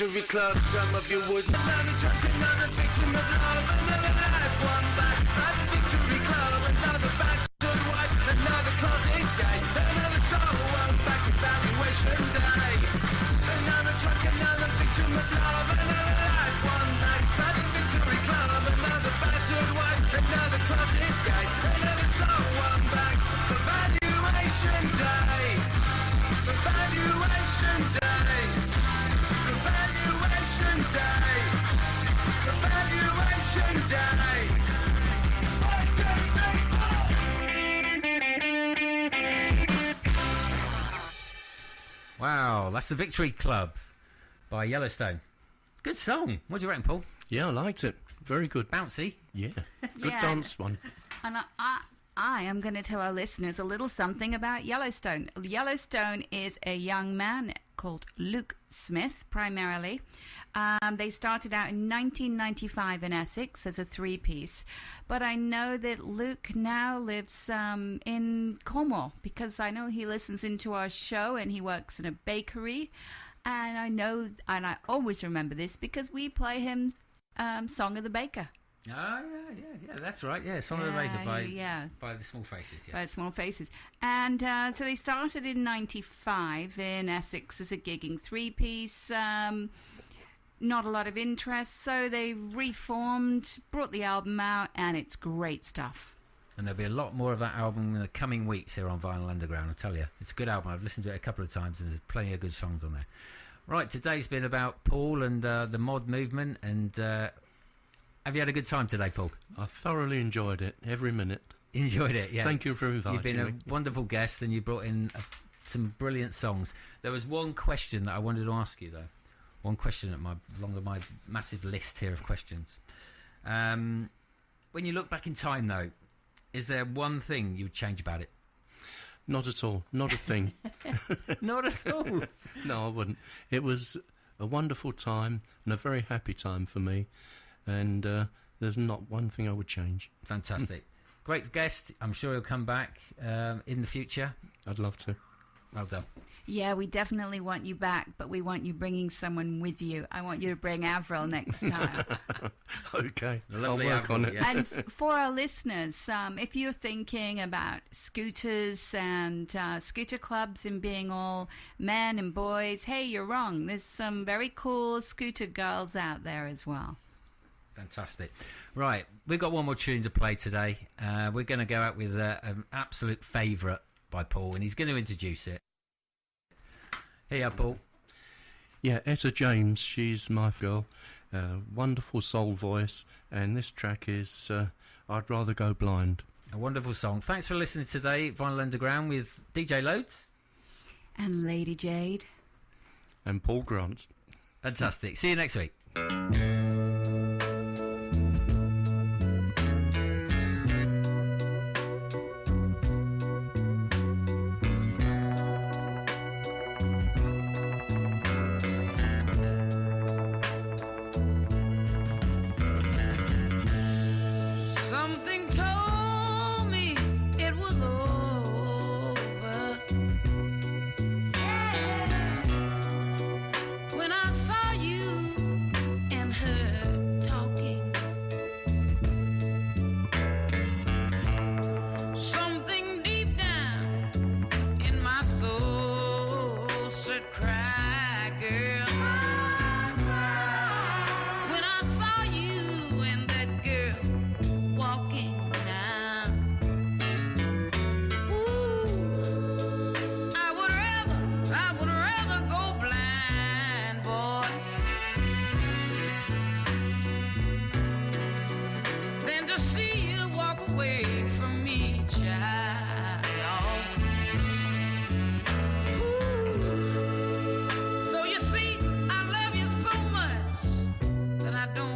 Victory Club, some of you wouldn't. Another truck, another victim of love, another life won back by the Victory Club. Another battered wife, another closet gay, another soul won back at Valuation Day. Another truck, another victim of love, another life won back by the Victory Club. Another battered wife, another closet gay, another soul won back for Valuation Day. For Valuation Day. Valuation Day. Valuation Day. Wow, that's the Victory Club by Yellowstone. Good song. What do you reckon, Paul? Yeah, I liked it. Very good. Bouncy. Yeah. Good Yeah. dance one. And I am going to tell our listeners a little something about Yellowstone. Yellowstone is a young man called Luke Smith, primarily. They started out in 1995 in Essex as a three-piece. But I know that Luke now lives in Cornwall, because I know he listens into our show and he works in a bakery. And I know, and I always remember this, because we play him Song of the Baker. Oh, yeah, that's right. Yeah, Song of the Baker by the Small Faces. Yeah. By the Small Faces. And so they started in 95 in Essex as a gigging three-piece. Not a lot of interest, so they reformed, brought the album out, and it's great stuff. And there'll be a lot more of that album in the coming weeks here on Vinyl Underground, I tell you. It's a good album. I've listened to it a couple of times, and there's plenty of good songs on there. Right, today's been about Paul and the mod movement, and have you had a good time today, Paul? I thoroughly enjoyed it, every minute. Enjoyed it, yeah. Thank you for inviting me. You've been a wonderful guest, and you brought in some brilliant songs. There was one question that I wanted to ask you, though. One question along my massive list here of questions. When you look back in time, though, is there one thing you would change about it? Not at all. Not a thing. Not at all? No, I wouldn't. It was a wonderful time and a very happy time for me. And there's not one thing I would change. Fantastic. Great guest. I'm sure he'll come back in the future. I'd love to. Well done. Yeah, we definitely want you back, but we want you bringing someone with you. I want you to bring Avril next time. Okay, Lovely I'll work Avril, on it. yeah. And for our listeners, if you're thinking about scooters and scooter clubs and being all men and boys, hey, you're wrong. There's some very cool scooter girls out there as well. Fantastic. Right, we've got one more tune to play today. We're going to go out with an absolute favourite by Paul, and he's going to introduce it. Here you are, Paul. Yeah, Etta James, she's my girl. Wonderful soul voice, and this track is I'd Rather Go Blind. A wonderful song. Thanks for listening today, Vinyl Underground, with DJ Loads. And Lady Jade. And Paul Grant. Fantastic. See you next week. Something told me it was over. Yeah. When I saw you and her talking, something deep down in my soul said, "Cry, girl." When I saw you and that girl walking down, ooh, I would rather go blind, boy, than to see you walk away from me, child. Ooh. So you see, I love you so much that I don't